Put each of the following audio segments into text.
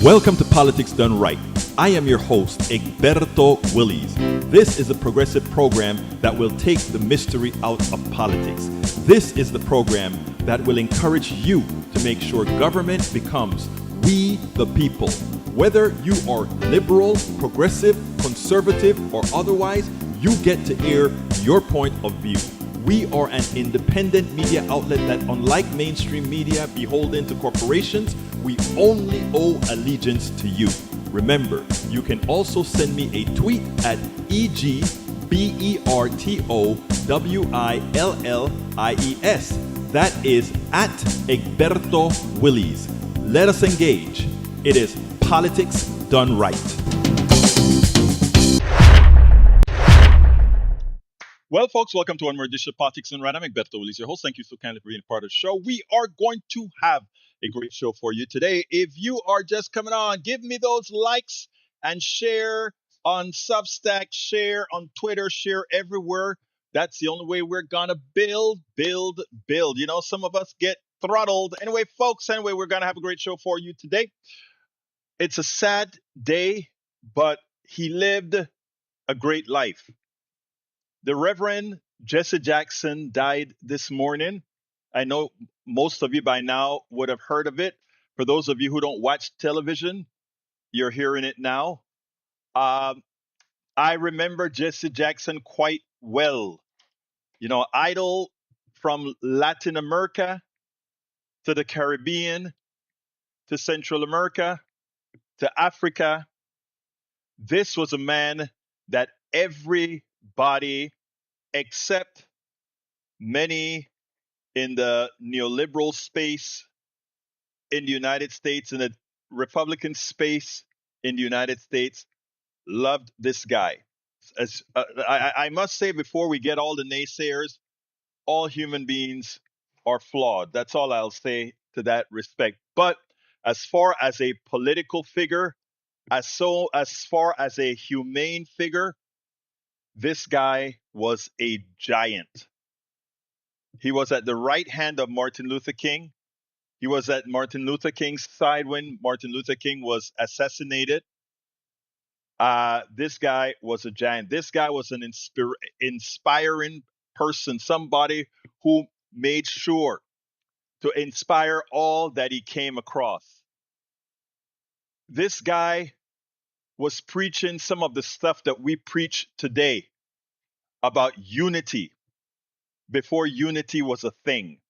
Welcome to Politics Done Right. I am your host, Egberto Willies. This is a progressive program that will take the mystery out of politics. This is the program that will encourage you to make sure government becomes we the people. Whether you are liberal, progressive, conservative, or otherwise, you get to air your point of view. We are an independent media outlet that, unlike mainstream media beholden to corporations, we only owe allegiance to you. Remember, you can also send me a tweet at EGBERTOWILLIES. That is at Egberto Willies. Let us engage. It is Politics Done Right. Well, folks, welcome to one more edition of Politics Done Right. I'm Egberto Willies, your host. Thank you so kindly for being a part of the show. We are going to have a great show for you today. If you are just coming on, give me those likes and share on Substack, share on Twitter, share everywhere. That's the only way we're going to build. You know, some of us get throttled. Anyway, folks, we're going to have a great show for you today. It's a sad day, but he lived a great life. The Reverend Jesse Jackson died this morning. I know most of you by now would have heard of it. For those of you who don't watch television, you're hearing it now. I remember Jesse Jackson quite well. You know, idol from Latin America to the Caribbean to Central America to Africa. This was a man that everybody except many in the neoliberal space in the United States, in the Republican space in the United States, loved this guy. I must say, before we get all the naysayers, all human beings are flawed. That's all I'll say to that respect. But as far as a political figure, as far as a humane figure, this guy was a giant. He was at the right hand of Martin Luther King. He was at Martin Luther King's side when Martin Luther King was assassinated. This guy was a giant. This guy was an inspiring person, somebody who made sure to inspire all that he came across. This guy was preaching some of the stuff that we preach today about unity before unity was a thing.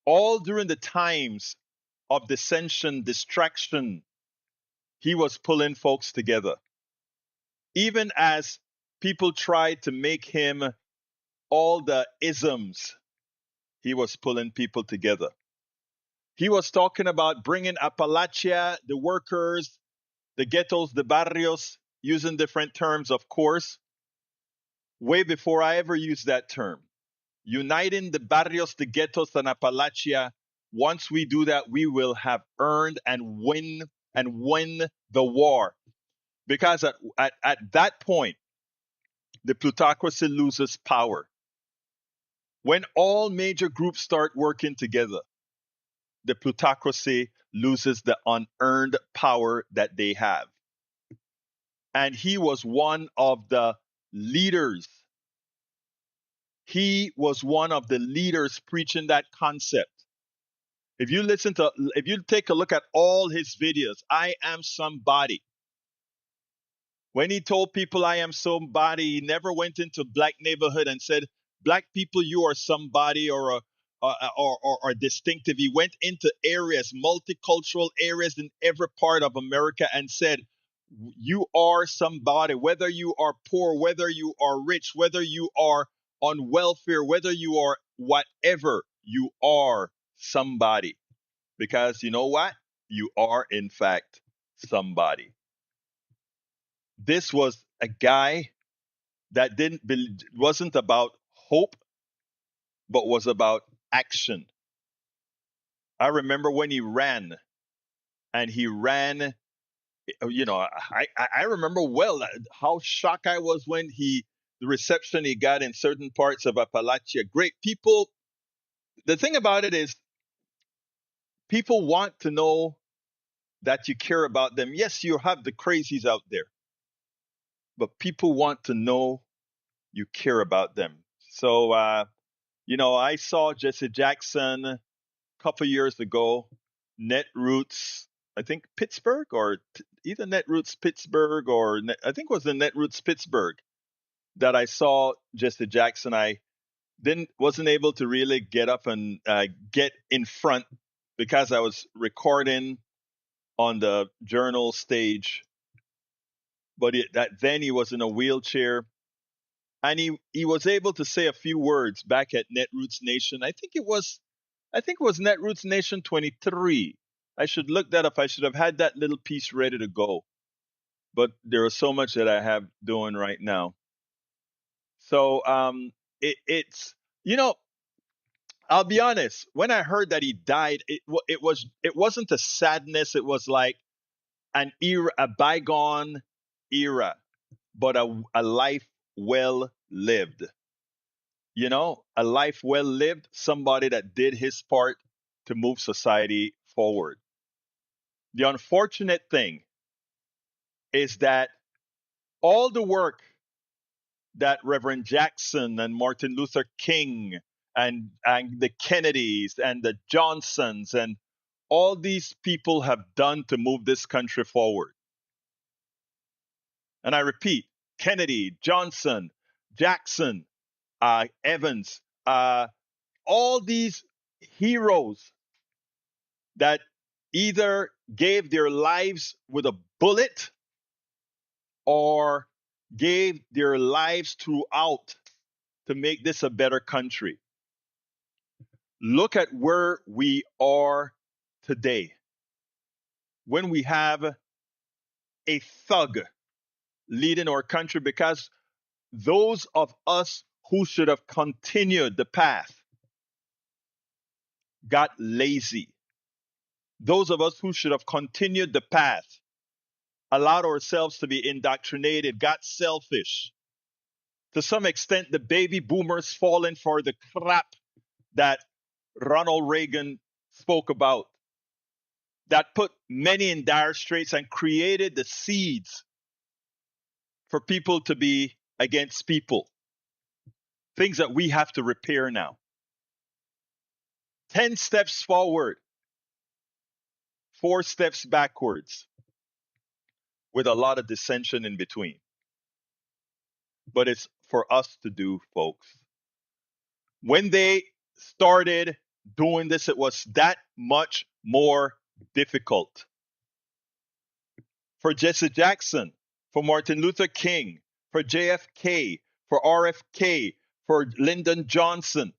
All during the times of dissension, distraction, he was pulling folks together. Even as people tried to make him all the isms, he was pulling people together. He was talking about bringing Appalachia, the workers, the ghettos, the barrios, using different terms, of course, way before I ever used that term. Uniting the barrios, the ghettos, and Appalachia. Once we do that, we will have earned and win the war. Because at that point, the plutocracy loses power. When all major groups start working together, the plutocracy loses the unearned power that they have. And he was one of the leaders. He was one of the leaders preaching that concept. If you take a look at all his videos, I am somebody. When he told people I am somebody, he never went into black neighborhood and said, "Black people, you are somebody or distinctive." He went into areas, multicultural areas in every part of America and said, "You are somebody, whether you are poor, whether you are rich, whether you are on welfare, whether you are whatever, you are somebody." Because you know what? You are, in fact, somebody. This was a guy that wasn't about hope, but was about action. I remember when he ran, you know, I remember well how shocked I was when the reception he got in certain parts of Appalachia. Great people. The thing about it is, people want to know that you care about them. Yes, you have the crazies out there, but people want to know you care about them. So, I saw Jesse Jackson a couple years ago, Netroots, I think Pittsburgh or either Netroots Pittsburgh or I think it was the Netroots Pittsburgh that I saw Jesse Jackson. I didn't wasn't able to really get up and get in front because I was recording on the journal stage. But then he was in a wheelchair, and he was able to say a few words back at Netroots Nation. I think it was Netroots Nation 23. I should look that up. I should have had that little piece ready to go. But there is so much that I have doing right now. So it's you know I'll be honest. When I heard that he died, it wasn't a sadness. It was like an era, a bygone era, but a life well lived. A life well lived. Somebody that did his part to move society forward. The unfortunate thing is that all the work that Reverend Jackson and Martin Luther King and the Kennedys and the Johnsons and all these people have done to move this country forward. And I repeat, Kennedy, Johnson, Jackson, Evans, all these heroes that either gave their lives with a bullet or gave their lives throughout to make this a better country. Look at where we are today when we have a thug leading our country, because those of us who should have continued the path got lazy. Those of us who should have continued the path allowed ourselves to be indoctrinated, got selfish. To some extent, the baby boomers falling for the crap that Ronald Reagan spoke about, that put many in dire straits and created the seeds for people to be against people. Things that we have to repair now. 10 steps forward, 4 steps backwards, with a lot of dissension in between. But it's for us to do, folks. When they started doing this, it was that much more difficult. For Jesse Jackson, for Martin Luther King, for JFK, for RFK, for Lyndon Johnson,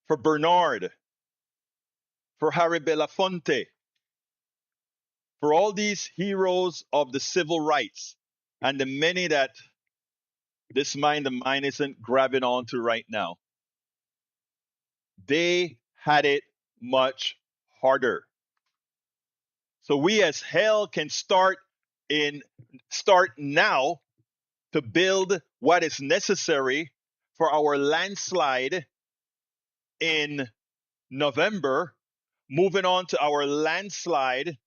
for Bernard, for Harry Belafonte, for all these heroes of the civil rights, and the many that this mind of mine isn't grabbing onto right now. They had it much harder. So we as hell can start now to build what is necessary for our landslide in November, moving on to our landslide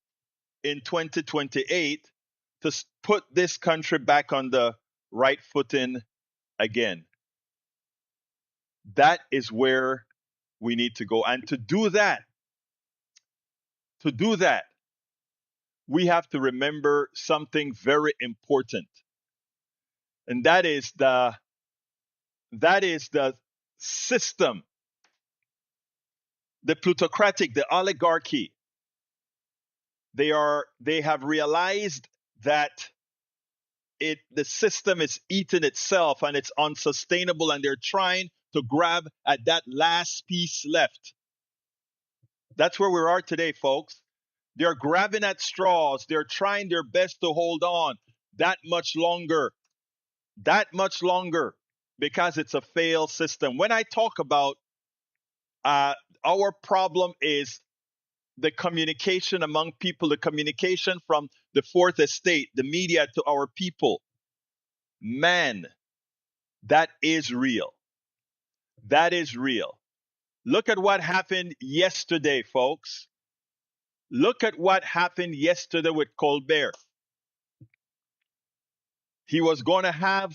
in 2028 to put this country back on the right footing again. That is where we need to go. And to do that, we have to remember something very important. And that is the system, the plutocratic, the oligarchy. They have realized that the system is eating itself and it's unsustainable, and they're trying to grab at that last piece left. That's where we are today, folks. They're grabbing at straws. They're trying their best to hold on that much longer, because it's a failed system. When I talk about our problem is the communication among people, the communication from the fourth estate, the media to our people, man, that is real. That is real. Look at what happened yesterday, folks. Look at what happened yesterday with Colbert. He was going to have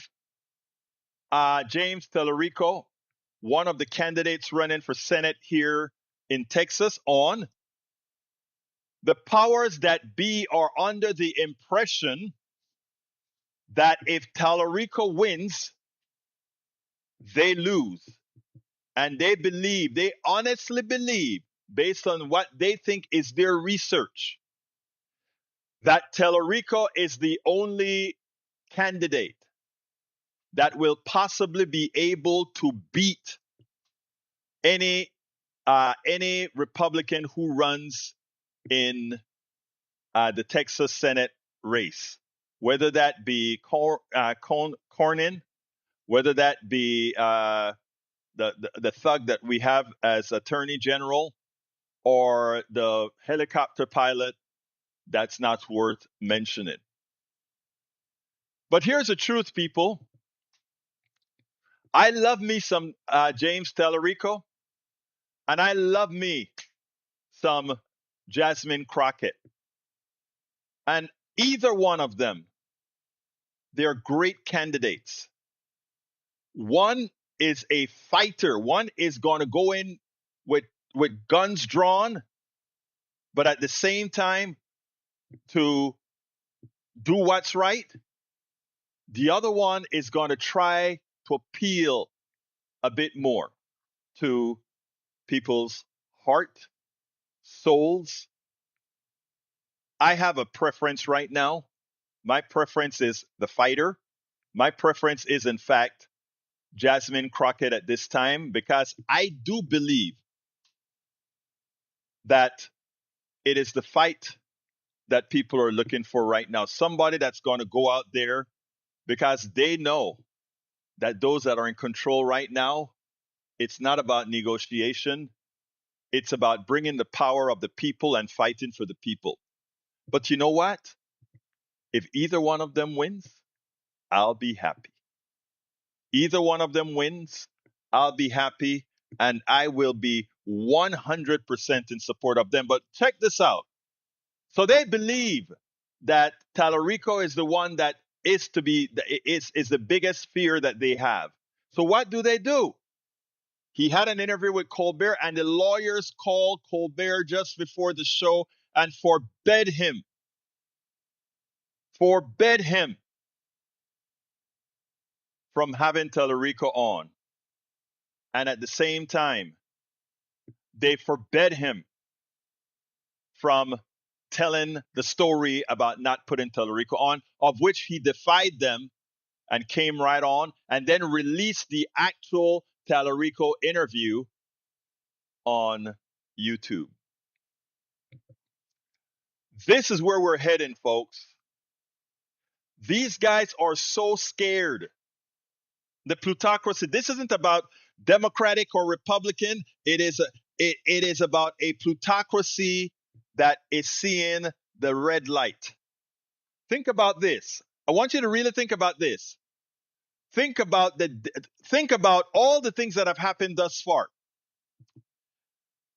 James Tellerico, one of the candidates running for Senate here in Texas, on. The powers that be are under the impression that if Tallarico wins, they lose. And they honestly believe, based on what they think is their research, that Tallarico is the only candidate that will possibly be able to beat any any Republican who runs in the Texas Senate race, whether that be Cornyn, whether that be the thug that we have as Attorney General, or the helicopter pilot that's not worth mentioning. But here's the truth, people. I love me some James Tellerico, and I love me some Jasmine Crockett. And either one of them, they're great candidates. One is a fighter. One is going to go in with guns drawn, but at the same time to do what's right. The other one is going to try to appeal a bit more to people's heart, souls. I have a preference right now. My preference is the fighter. My preference is, in fact, Jasmine Crockett at this time, because I do believe that it is the fight that people are looking for right now. Somebody that's going to go out there, because they know that those that are in control right now, it's not about negotiation. It's about bringing the power of the people and fighting for the people. But you know what? If either one of them wins, I'll be happy. Either one of them wins, I'll be happy, and I will be 100% in support of them. But check this out. So they believe that Tallarico is the one that is the biggest fear that they have. So what do? He had an interview with Colbert, and the lawyers called Colbert just before the show and forbid him from having Tellerico on. And at the same time, they forbid him from telling the story about not putting Tellerico on, of which he defied them and came right on, and then released the actual Tallarico interview on YouTube. This is where we're heading, folks. These guys are so scared. The plutocracy. This isn't about Democratic or Republican. It is about a plutocracy that is seeing the red light. Think about this. I want you to really think about this. Think about all the things that have happened thus far.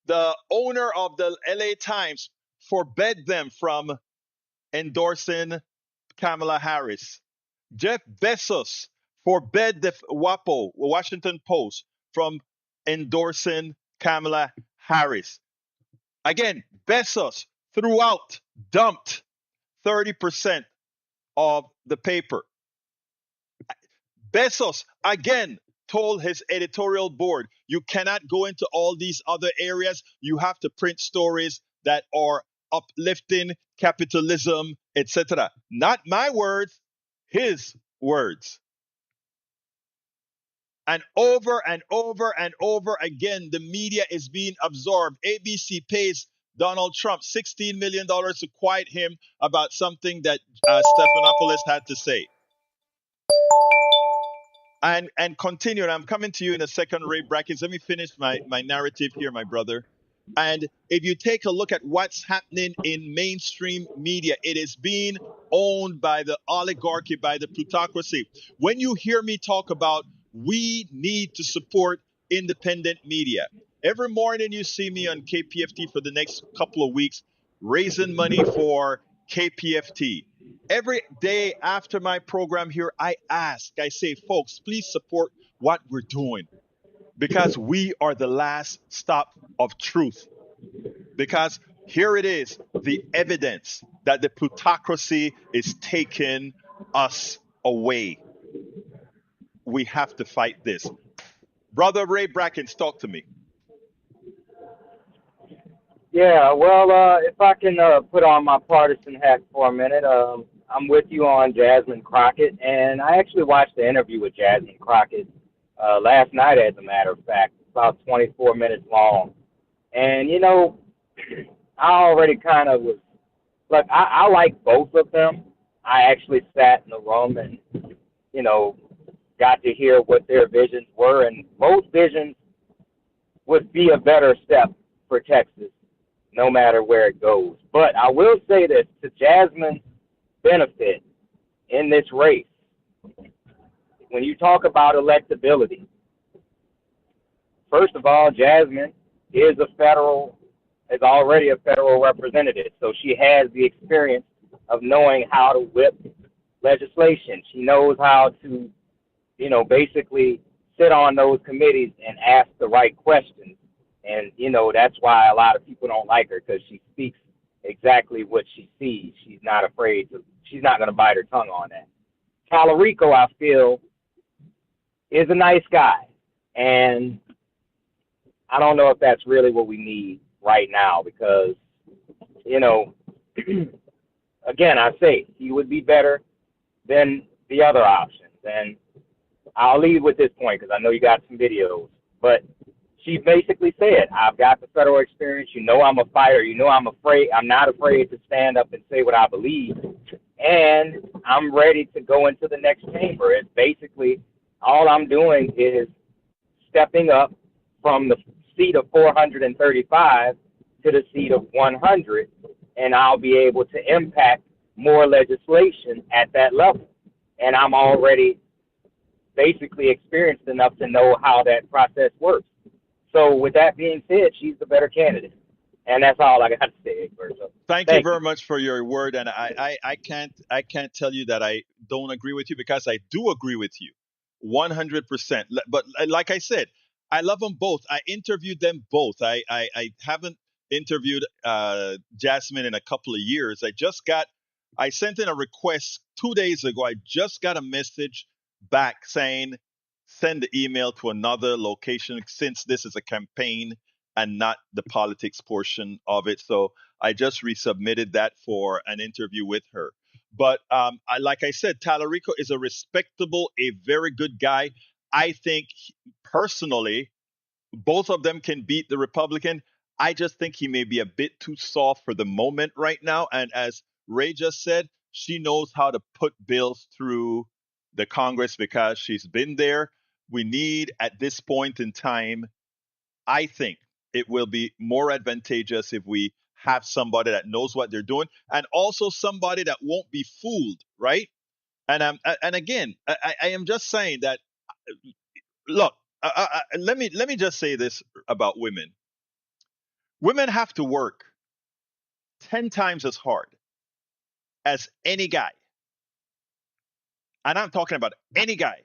The owner of the LA Times forbade them from endorsing Kamala Harris. Jeff Bezos forbade the WAPO, Washington Post, from endorsing Kamala Harris. Again, Bezos throughout dumped 30% of the paper. Bezos again told his editorial board, you cannot go into all these other areas. You have to print stories that are uplifting capitalism, etc. Not my words, his words. And over and over and over again, the media is being absorbed. ABC pays Donald Trump $16 million to quiet him about something that Stephanopoulos had to say. And continue. And I'm coming to you in a second, Ray Brackets. Let me finish my narrative here, my brother. And if you take a look at what's happening in mainstream media, it is being owned by the oligarchy, by the plutocracy. When you hear me talk about we need to support independent media, every morning you see me on KPFT for the next couple of weeks raising money for KPFT. Every day after my program here, I say, folks, please support what we're doing because we are the last stop of truth. Because here it is, the evidence that the plutocracy is taking us away. We have to fight this. Brother Ray Brackens, talk to me. Yeah, well, if I can put on my partisan hat for a minute, I'm with you on Jasmine Crockett, and I actually watched the interview with Jasmine Crockett last night, as a matter of fact, about 24 minutes long. And, I already kind of was, like, I like both of them. I actually sat in the room and, you know, got to hear what their visions were, and both visions would be a better step for Texas no matter where it goes. But I will say this, to Jasmine's benefit in this race, when you talk about electability, first of all, Jasmine is already a federal representative, so she has the experience of knowing how to whip legislation. She knows how to, basically sit on those committees and ask the right questions. And, that's why a lot of people don't like her, because she speaks exactly what she sees. She's not going to bite her tongue on that. Talarico, I feel, is a nice guy. And I don't know if that's really what we need right now, because, again, I say he would be better than the other options. And I'll leave with this point because I know you got some videos. But she basically said, I've got the federal experience. I'm a fighter. I'm not afraid to stand up and say what I believe. And I'm ready to go into the next chamber. It's basically all I'm doing is stepping up from the seat of 435 to the seat of 100, and I'll be able to impact more legislation at that level. And I'm already basically experienced enough to know how that process works. So with that being said, she's the better candidate. And that's all I got to say, Virgil. Thank you very much for your word, and I can't tell you that I don't agree with you, because I do agree with you, 100%. But like I said, I love them both. I interviewed them both. I haven't interviewed Jasmine in a couple of years. I sent in a request 2 days ago. I just got a message back saying send the email to another location, since this is a campaign and not the politics portion of it. So I just resubmitted that for an interview with her. But like I said, Talarico is a respectable, a very good guy. I think personally, both of them can beat the Republican. I just think he may be a bit too soft for the moment right now. And as Ray just said, she knows how to put bills through the Congress because she's been there. We need, at this point in time, I think it will be more advantageous if we have somebody that knows what they're doing, and also somebody that won't be fooled, right? And again, I am just saying that. Look, let me just say this about women. Women have to work 10 times as hard as any guy, and I'm talking about any guy.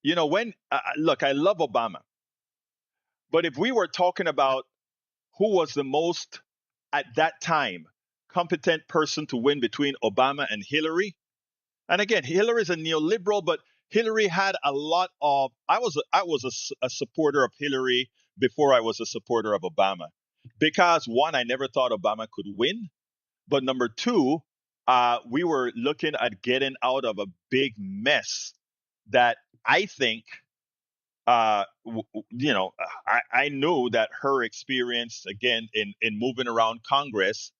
When look, I love Obama, but if we were talking about who was the most, at that time, competent person to win between Obama and Hillary. And again, Hillary is a neoliberal, but Hillary had a lot of. I was a supporter of Hillary before I was a supporter of Obama, because one, I never thought Obama could win, but number two, we were looking at getting out of a big mess that I think I knew that her experience, again, in moving around Congress,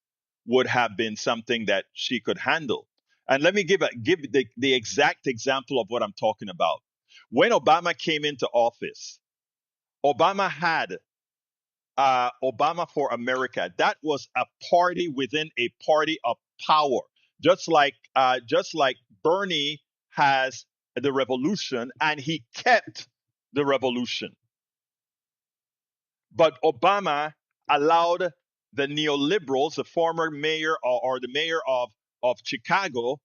would have been something that she could handle. And let me give the exact example of what I'm talking about. When Obama came into office, Obama had Obama for America. That was a party within a party of power, just like Bernie has the revolution, and he kept the revolution. But Obama allowed the neoliberals, the former mayor or the mayor of Chicago,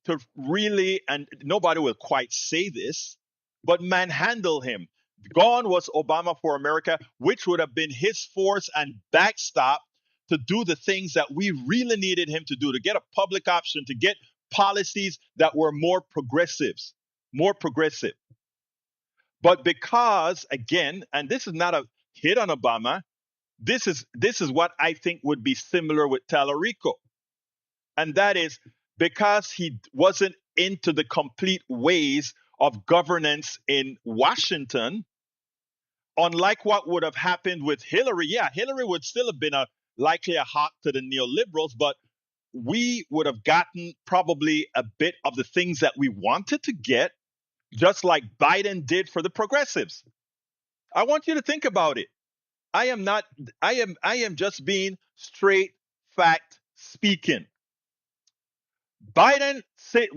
to really, and nobody will quite say this, but manhandle him. Gone was Obama for America, which would have been his force and backstop to do the things that we really needed him to do, to get a public option, to get policies that were more progressives, more progressive. But because, again, and this is not a hit on Obama, this is what I think would be similar with Tallarico, and that is because he wasn't into the complete ways of governance in Washington. Unlike what would have happened with Hillary, yeah, Hillary would still have been likely a hawk to the neoliberals, but we would have gotten probably a bit of the things that we wanted to get, just like Biden did for the progressives. I want you to think about it. I am not. I am just being straight fact speaking. Biden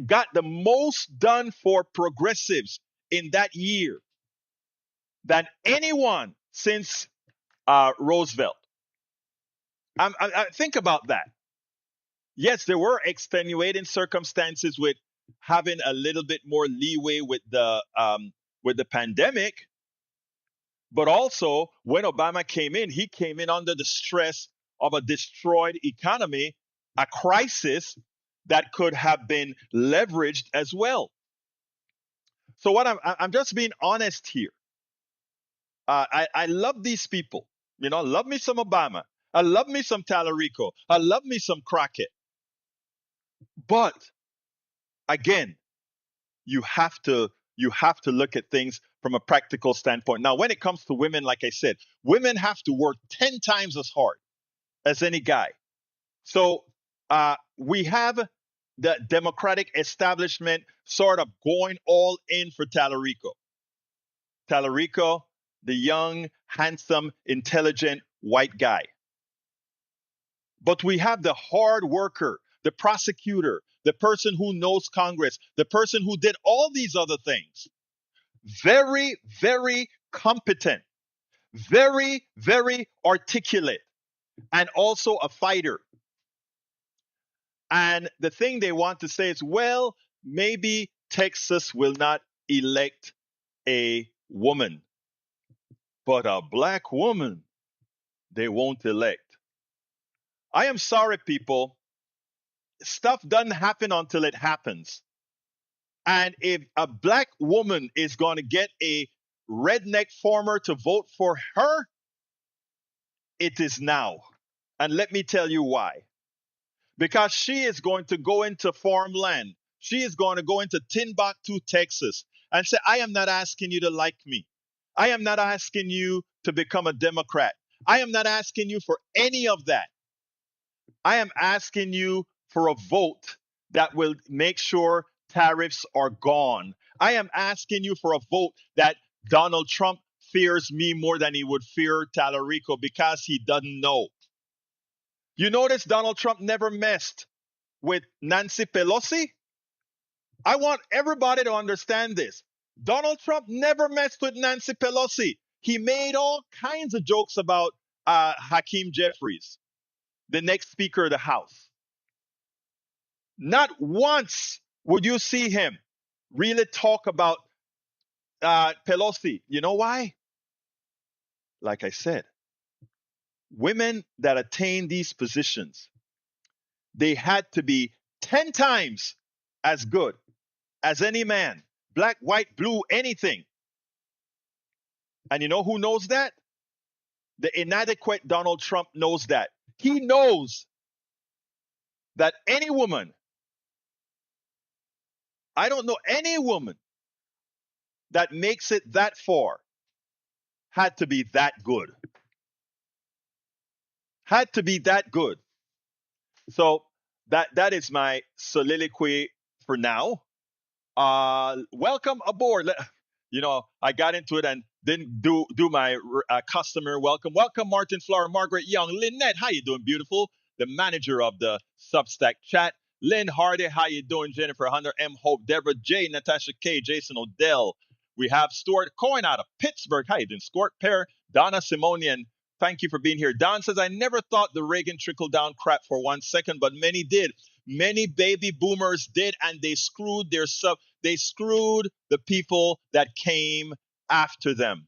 got the most done for progressives in that year than anyone since Roosevelt. I think about that. Yes, there were extenuating circumstances with having a little bit more leeway with the pandemic, but also when Obama came in, he came in under the stress of a destroyed economy, a crisis that could have been leveraged as well. So what I'm just being honest here. I love these people. You know, love me some Obama. I love me some Tallarico. I love me some Crockett. But again, you have to look at things from a practical standpoint. Now, when it comes to women, like I said, women have to work 10 times as hard as any guy. So we have the Democratic establishment sort of going all in for Tallarico. Tallarico, the young, handsome, intelligent white guy. But we have the hard worker, the prosecutor, the person who knows Congress, the person who did all these other things. Very, very competent, very, very articulate, and also a fighter. And the thing they want to say is, well, maybe Texas will not elect a woman, but a black woman they won't elect. I am sorry, people. Stuff doesn't happen until it happens. And if a black woman is going to get a redneck farmer to vote for her, it is now. And let me tell you why. Because she is going to go into farmland. She is going to go into Timbuktu, Texas, and say, I am not asking you to like me. I am not asking you to become a Democrat. I am not asking you for any of that. I am asking you for a vote that will make sure tariffs are gone. I am asking you for a vote that Donald Trump fears me more than he would fear Tallarico because he doesn't know. You notice Donald Trump never messed with Nancy Pelosi? I want everybody to understand this. Donald Trump never messed with Nancy Pelosi. He made all kinds of jokes about Hakeem Jeffries, the next Speaker of the House. Not once would you see him really talk about Pelosi. You know why? Like I said, women that attain these positions, they had to be 10 times as good as any man, black, white, blue, anything. And you know who knows that? The inadequate Donald Trump knows that. He knows that any woman, I don't know any woman that makes it that far, had to be that good. Had to be that good. So that is my soliloquy for now. Welcome aboard. I got into it and didn't do my customer welcome. Welcome, Martin Flower, Margaret Young, Lynette. How you doing, beautiful? The manager of the Substack chat. Lynn Hardy, how you doing? Jennifer Hunter, M. Hope, Deborah J, Natasha K, Jason Odell. We have Stuart Cohen out of Pittsburgh. How you doing? Stuart Pear, Donna Simonian, Thank you for being here. Don says, I never thought the Reagan trickle down crap for 1 second, but many did. Many baby boomers did, and they screwed they screwed the people that came after them.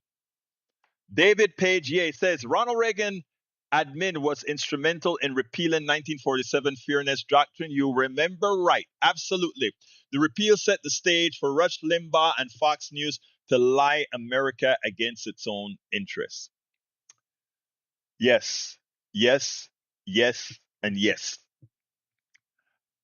David Page Ye says Ronald Reagan admin was instrumental in repealing 1947 Fairness Doctrine. You remember right. Absolutely. The repeal set the stage for Rush Limbaugh and Fox News to lie America against its own interests. Yes, yes, yes, and yes.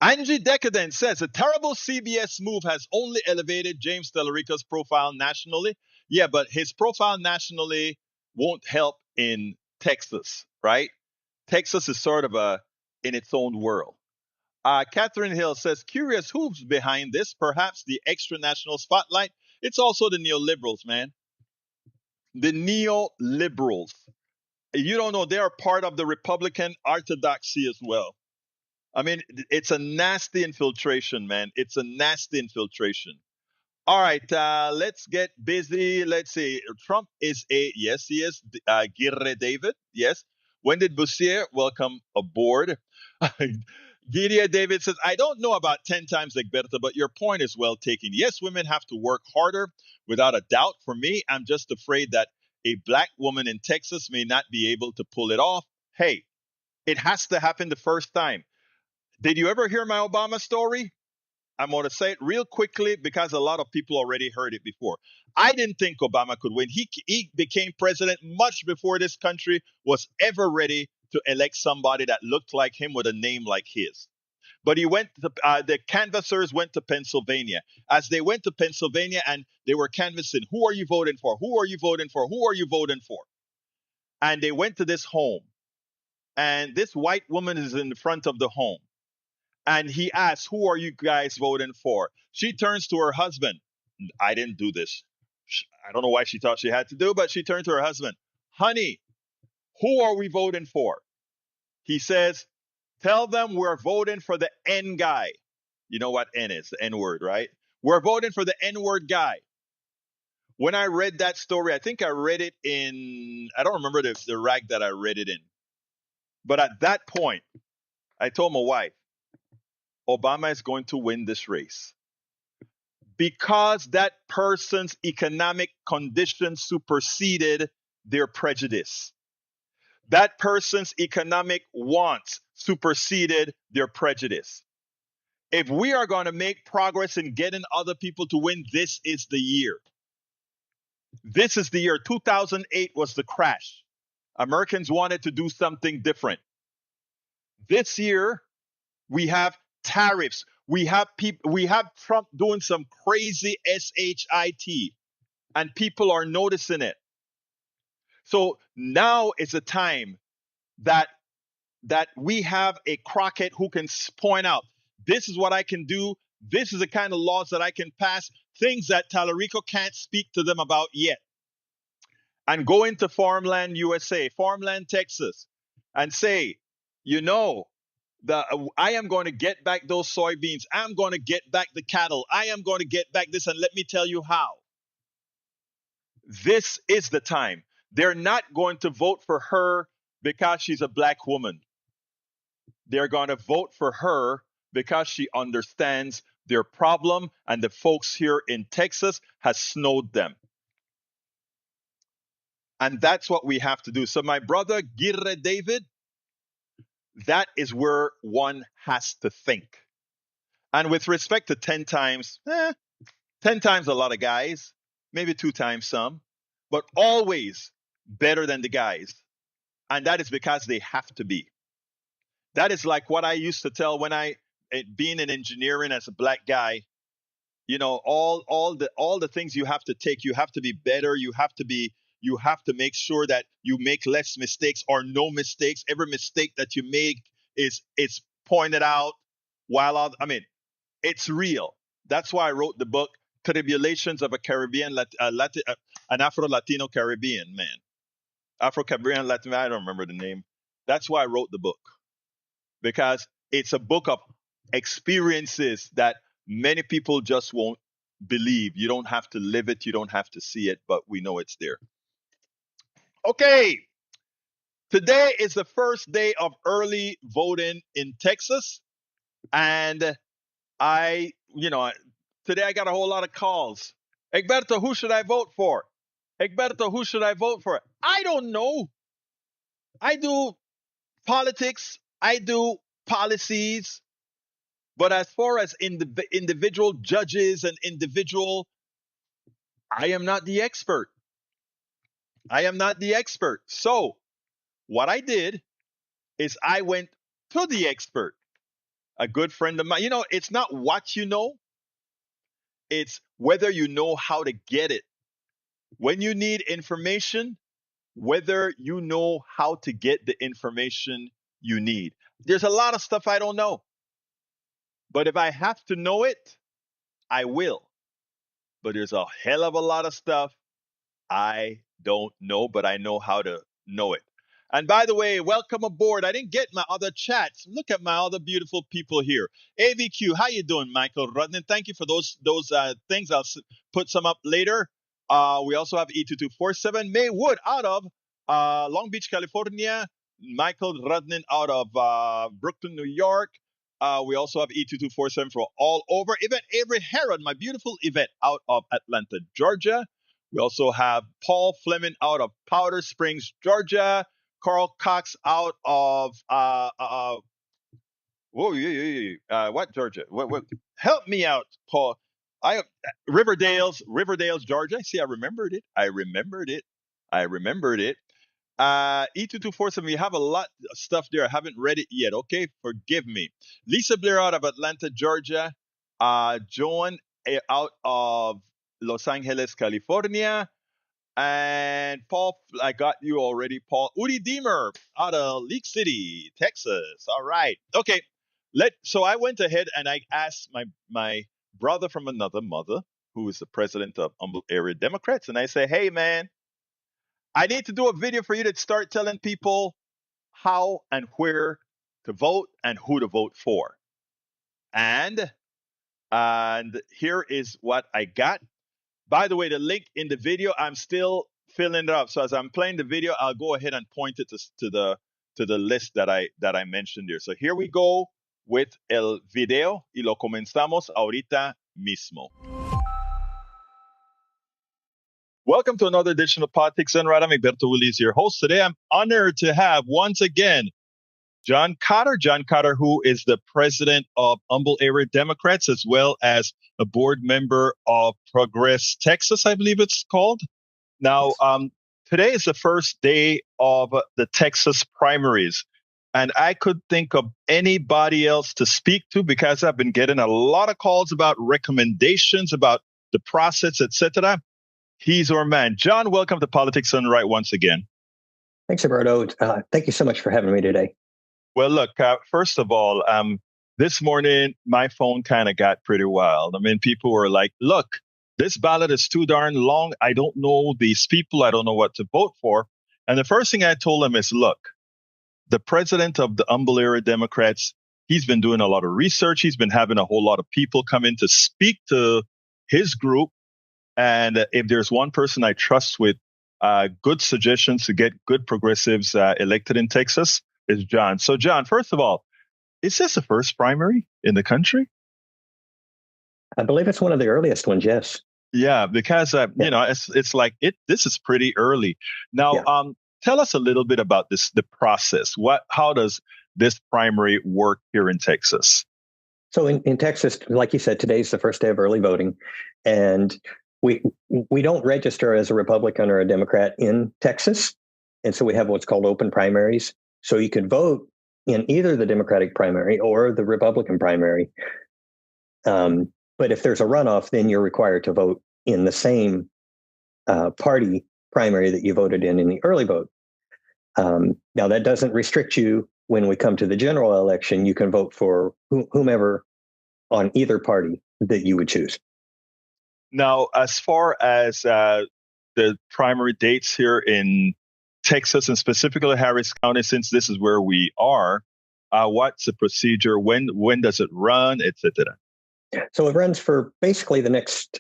Angie Decadent says a terrible CBS move has only elevated James Tallarico's profile nationally. Yeah, but his profile nationally won't help in Texas, right? Texas is sort of in its own world. Catherine Hill says, curious who's behind this? Perhaps the extra national spotlight. It's also the neoliberals, man. The neoliberals. You don't know, they are part of the Republican orthodoxy as well. I mean, it's a nasty infiltration, man. It's a nasty infiltration. All right, let's get busy. Let's see. Trump is yes, he is. Girre David, yes. When did Bussier welcome aboard? Gideon David says, I don't know about 10 times Egberto, but your point is well taken. Yes, women have to work harder, without a doubt. For me, I'm just afraid that a black woman in Texas may not be able to pull it off. Hey, it has to happen the first time. Did you ever hear my Obama story? I'm going to say it real quickly because a lot of people already heard it before. I didn't think Obama could win. He became president much before this country was ever ready to elect somebody that looked like him with a name like his. But he went to, the canvassers went to Pennsylvania. As they went to Pennsylvania and they were canvassing, who are you voting for? Who are you voting for? Who are you voting for? And they went to this home. And this white woman is in the front of the home. And he asks, who are you guys voting for? She turns to her husband. I didn't do this. I don't know why she thought she had to do, but she turned to her husband. Honey, who are we voting for? He says, tell them we're voting for the N guy. You know what N is, the N word, right? We're voting for the N word guy. When I read that story, I think I read it in, I don't remember the rag that I read it in. But at that point, I told my wife, Obama is going to win this race because that person's economic condition superseded their prejudice. That person's economic wants superseded their prejudice. If we are going to make progress in getting other people to win, this is the year. This is the year. 2008 was the crash. Americans wanted to do something different. This year, we have tariffs. We have Trump doing some crazy shit, and people are noticing it. So now is a time that we have a Crockett who can point out, this is what I can do. This is the kind of laws that I can pass, things that Tallarico can't speak to them about yet. And go into Farmland USA, Farmland Texas, and say, you know, I am going to get back those soybeans. I'm going to get back the cattle. I am going to get back this, and let me tell you how. This is the time. They're not going to vote for her because she's a black woman. They're going to vote for her because she understands their problem, and the folks here in Texas has snowed them. And that's what we have to do. So my brother, Girre David, that is where one has to think. And with respect to 10 times, 10 times a lot of guys, maybe 2 times some, but always better than the guys. And that is because they have to be. That is like what I used to tell when being in engineering as a black guy, you know, all the things you have to take, you have to be better, you have to make sure that you make less mistakes or no mistakes. Every mistake that you make is pointed out it's real. That's why I wrote the book Tribulations of a Caribbean an Afro-Latino Caribbean man. Afro-Caribbean Latin, I don't remember the name. That's why I wrote the book. Because it's a book of experiences that many people just won't believe. You don't have to live it, you don't have to see it, but we know it's there. Okay. Today is the first day of early voting in Texas, and I, you know, today I got a whole lot of calls. Egberto, who should I vote for? Egberto, who should I vote for? I don't know. I do politics, I do policies, but as far as individual judges and individual, I am not the expert. I am not the expert. So what I did is I went to the expert, a good friend of mine. It's not what you know, it's whether you know how to get it. When you need information, whether you know how to get the information you need. There's a lot of stuff I don't know, but if I have to know it, I will. But there's a hell of a lot of stuff I don't know, but I know how to know it. And by the way, welcome aboard. I didn't get my other chats. Look at my other beautiful people here. AVQ, how you doing, Michael Rudnin? Thank you for those things. I'll put some up later. We also have E2247 May Wood out of Long Beach, California. Michael Rudnin out of Brooklyn, New York. We also have E2247 for all over. Yvette Avery Herod, my beautiful Yvette, out of Atlanta, Georgia. We also have Paul Fleming out of Powder Springs, Georgia. Carl Cox out of what Georgia? What? Help me out, Paul. Riverdale's, Georgia. See, I remembered it. E2247, we have a lot of stuff there. I haven't read it yet. Okay, forgive me. Lisa Blair out of Atlanta, Georgia. Joan out of Los Angeles, California. And Paul, I got you already, Paul. Udi Deemer out of Leak City, Texas. All right. Okay. So I went ahead and I asked my brother from another mother, who is the president of Humboldt Area Democrats, and I say, hey man, I need to do a video for you to start telling people how and where to vote and who to vote for. And here is what I got. By the way, the link in the video, I'm still filling it up. So as I'm playing the video, I'll go ahead and point it to the list that I mentioned here. So here we go with el video y lo comenzamos ahorita mismo. Welcome to another edition of Politics and Right. I'm Egberto Willies, your host. Today, I'm honored to have once again John Cotter. John Cotter, who is the president of Humboldt Area Democrats, as well as a board member of Progress Texas, I believe it's called. Now, today is the first day of the Texas primaries, and I could think of anybody else to speak to because I've been getting a lot of calls about recommendations about the process, etc. He's our man. John, welcome to Politics Done Right once again. Thanks, Alberto. Thank you so much for having me today. Well, look, first of all, this morning, my phone kind of got pretty wild. I mean, people were like, look, this ballot is too darn long. I don't know these people. I don't know what to vote for. And the first thing I told them is, look, the president of the Humboldt Area Democrats, he's been doing a lot of research. He's been having a whole lot of people come in to speak to his group. And if there's one person I trust with good suggestions to get good progressives elected in Texas, is John. So, John, first of all, is this the first primary in the country? I believe it's one of the earliest ones, yes. Yeah, because, it's like this is pretty early. Now, tell us a little bit about the process. How does this primary work here in Texas? So in Texas, like you said, today's the first day of early voting. And we don't register as a Republican or a Democrat in Texas. And so we have what's called open primaries. So you could vote in either the Democratic primary or the Republican primary. But if there's a runoff, then you're required to vote in the same party primary that you voted in the early vote. Now, that doesn't restrict you when we come to the general election. You can vote for whomever on either party that you would choose. Now, as far as the primary dates here in Texas and specifically Harris County, since this is where we are, what's the procedure? When does it run, etc.? So it runs for basically the next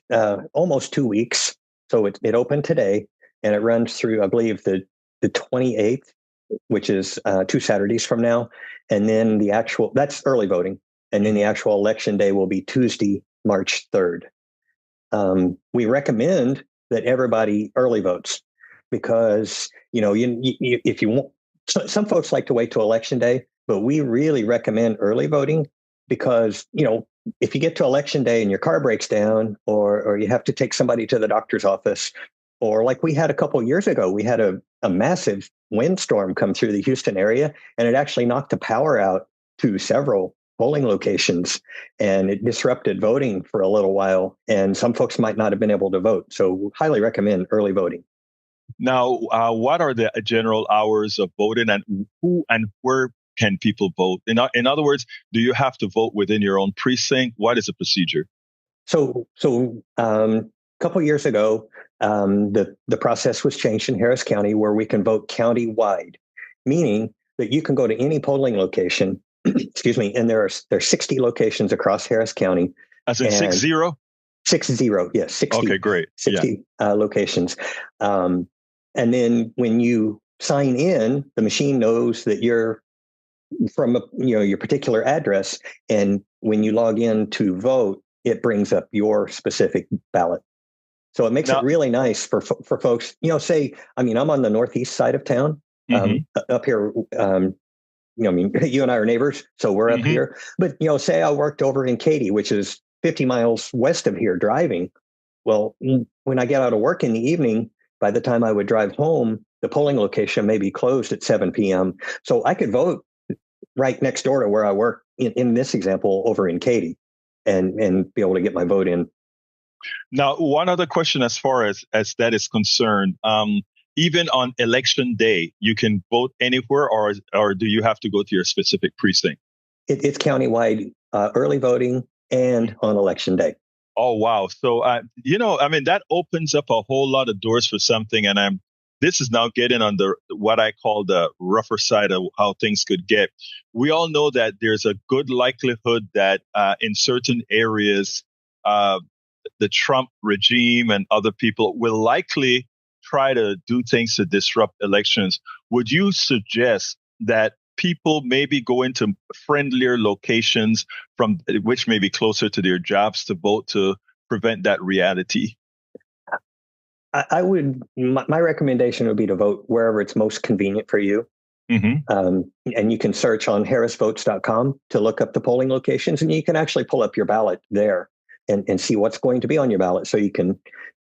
almost 2 weeks. So it opened today and it runs through, I believe, the 28th which is 2 Saturdays from now. And then that's early voting. And then the actual election day will be Tuesday, March 3rd. We recommend that everybody early votes because, if you want, some folks like to wait till election day, but we really recommend early voting because, if you get to election day and your car breaks down or you have to take somebody to the doctor's office, or like we had a couple of years ago, we had a massive windstorm come through the Houston area, and it actually knocked the power out to several polling locations, and it disrupted voting for a little while, and some folks might not have been able to vote. So highly recommend early voting. Now, what are the general hours of voting, and who and where can people vote? In other words, do you have to vote within your own precinct? What is the procedure? So a couple years ago, the process was changed in Harris County where we can vote county-wide, meaning that you can go to any polling location, excuse me, and there's 60 locations across Harris County. As in 60? 60, yes, 60. Okay, great. 60 locations. And then when you sign in, the machine knows that you're from your particular address, and when you log in to vote, it brings up your specific ballot. So it makes it really nice for folks. I'm on the northeast side of town, up here. You and I are neighbors, so we're up here. But say I worked over in Katy, which is 50 miles west of here, driving. Well, when I get out of work in the evening, by the time I would drive home, the polling location may be closed at 7 p.m. So I could vote right next door to where I work in this example over in Katy and be able to get my vote in. Now, one other question as far as that is concerned, even on election day, you can vote anywhere, or do you have to go to your specific precinct? It's countywide early voting and on election day. Oh, wow. So, that opens up a whole lot of doors for something. And this is now getting on what I call the rougher side of how things could get. We all know that there's a good likelihood that in certain areas, the Trump regime and other people will likely try to do things to disrupt elections. Would you suggest that people maybe go into friendlier locations from which may be closer to their jobs to vote to prevent that reality? I would. My recommendation would be to vote wherever it's most convenient for you. And you can search on harrisvotes.com to look up the polling locations, and you can actually pull up your ballot there and see what's going to be on your ballot, so you can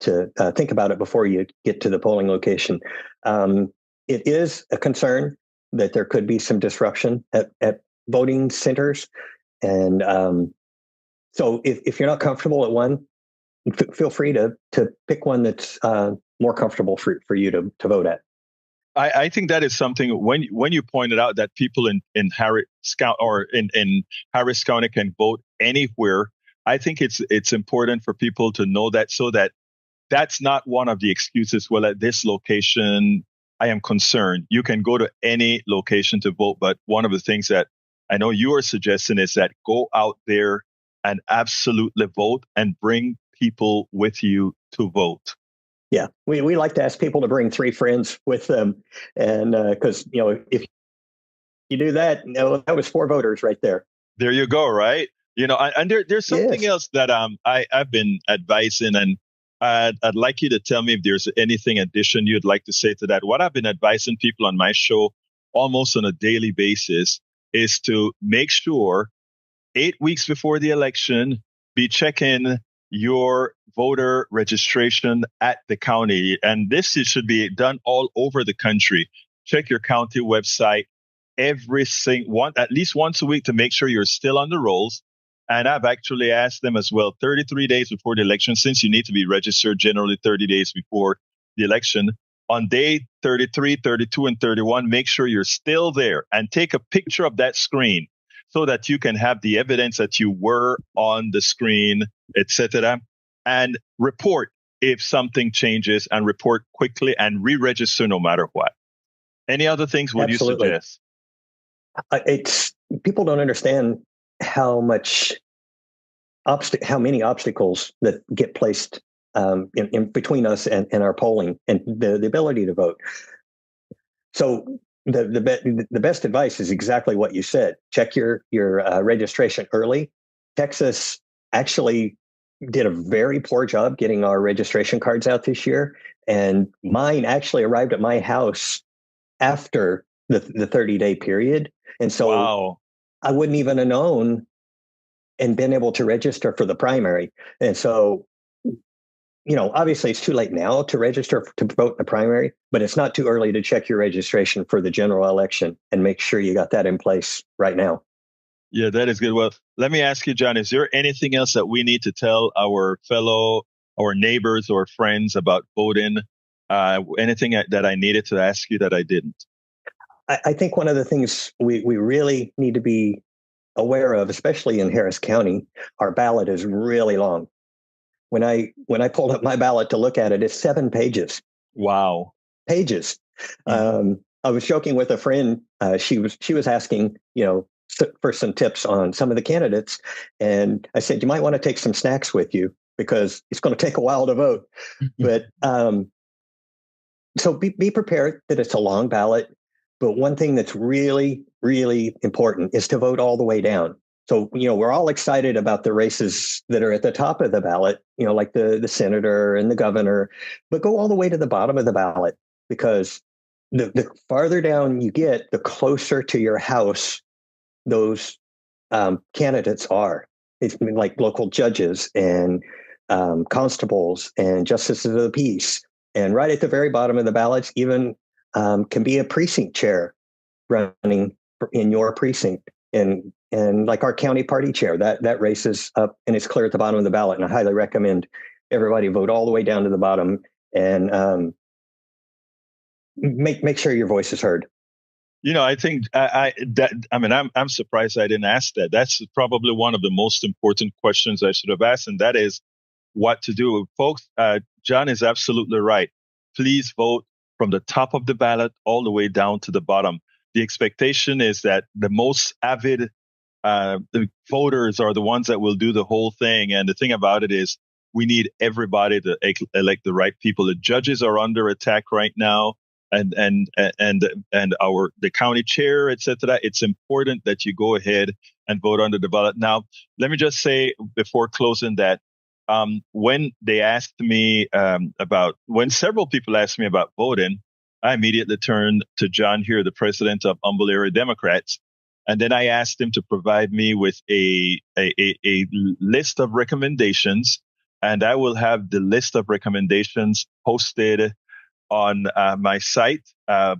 think about it before you get to the polling location. It is a concern that there could be some disruption at voting centers, and so if you're not comfortable at one, feel free to pick one that's more comfortable for you to vote at. I think that is something when you pointed out that people in Harris County can vote anywhere. I think it's important for people to know that, so that that's not one of the excuses. Well, at this location, I am concerned. You can go to any location to vote, but one of the things that I know you are suggesting is that go out there and absolutely vote and bring people with you to vote. Yeah, we like to ask people to bring 3 friends with them, and because if you do that, that was 4 voters right there. There you go, right? And there's something else that I've been advising, and I'd like you to tell me if there's anything addition you'd like to say to that. What I've been advising people on my show almost on a daily basis is to make sure 8 weeks before the election, be checking your voter registration at the county. And this should be done all over the country. Check your county website at least once a week to make sure you're still on the rolls. And I've actually asked them as well, 33 days before the election, since you need to be registered generally 30 days before the election. On day 33, 32, and 31, make sure you're still there and take a picture of that screen so that you can have the evidence that you were on the screen, etc. And report if something changes, and report quickly and re-register no matter what. Any other things would Absolutely. you suggest? People don't understand how many obstacles that get placed in between us and our polling and the ability to vote. So the best advice is exactly what you said. Check your registration early. Texas actually did a very poor job getting our registration cards out this year, and mine actually arrived at my house after the 30-day period, and so Wow. I wouldn't even have known and been able to register for the primary. And so, obviously it's too late now to register to vote in the primary, but it's not too early to check your registration for the general election and make sure you got that in place right now. Yeah, that is good. Well, let me ask you, John, is there anything else that we need to tell our neighbors or friends about voting? Anything that I needed to ask you that I didn't? I think one of the things we really need to be aware of, especially in Harris County, our ballot is really long. When I pulled up my ballot to look at it, it's 7 pages. Wow. Pages. I was joking with a friend. She was asking, for some tips on some of the candidates, and I said you might want to take some snacks with you because it's going to take a while to vote. But so be prepared that it's a long ballot. But one thing that's really, really important is to vote all the way down. So, we're all excited about the races that are at the top of the ballot, like the senator and the governor, but go all the way to the bottom of the ballot, because the farther down you get, the closer to your house those candidates are. It's like local judges and constables and justices of the peace. And right at the very bottom of the ballots, even can be a precinct chair running in your precinct, and like our county party chair, that race is up and it's clear at the bottom of the ballot. And I highly recommend everybody vote all the way down to the bottom and make sure your voice is heard. I think I'm surprised I didn't ask that. That's probably one of the most important questions I should have asked, and that is what to do, folks. John is absolutely right. Please vote from the top of the ballot all the way down to the bottom. The expectation is that the most avid the voters are the ones that will do the whole thing. And the thing about it is, we need everybody to elect the right people. The judges are under attack right now, and the county chair, etc. It's important that you go ahead and vote under the ballot. Now, let me just say before closing that when they asked me when several people asked me about voting, I immediately turned to John here, the president of Humble Area Democrats. And then I asked him to provide me with a list of recommendations, and I will have the list of recommendations posted on my site,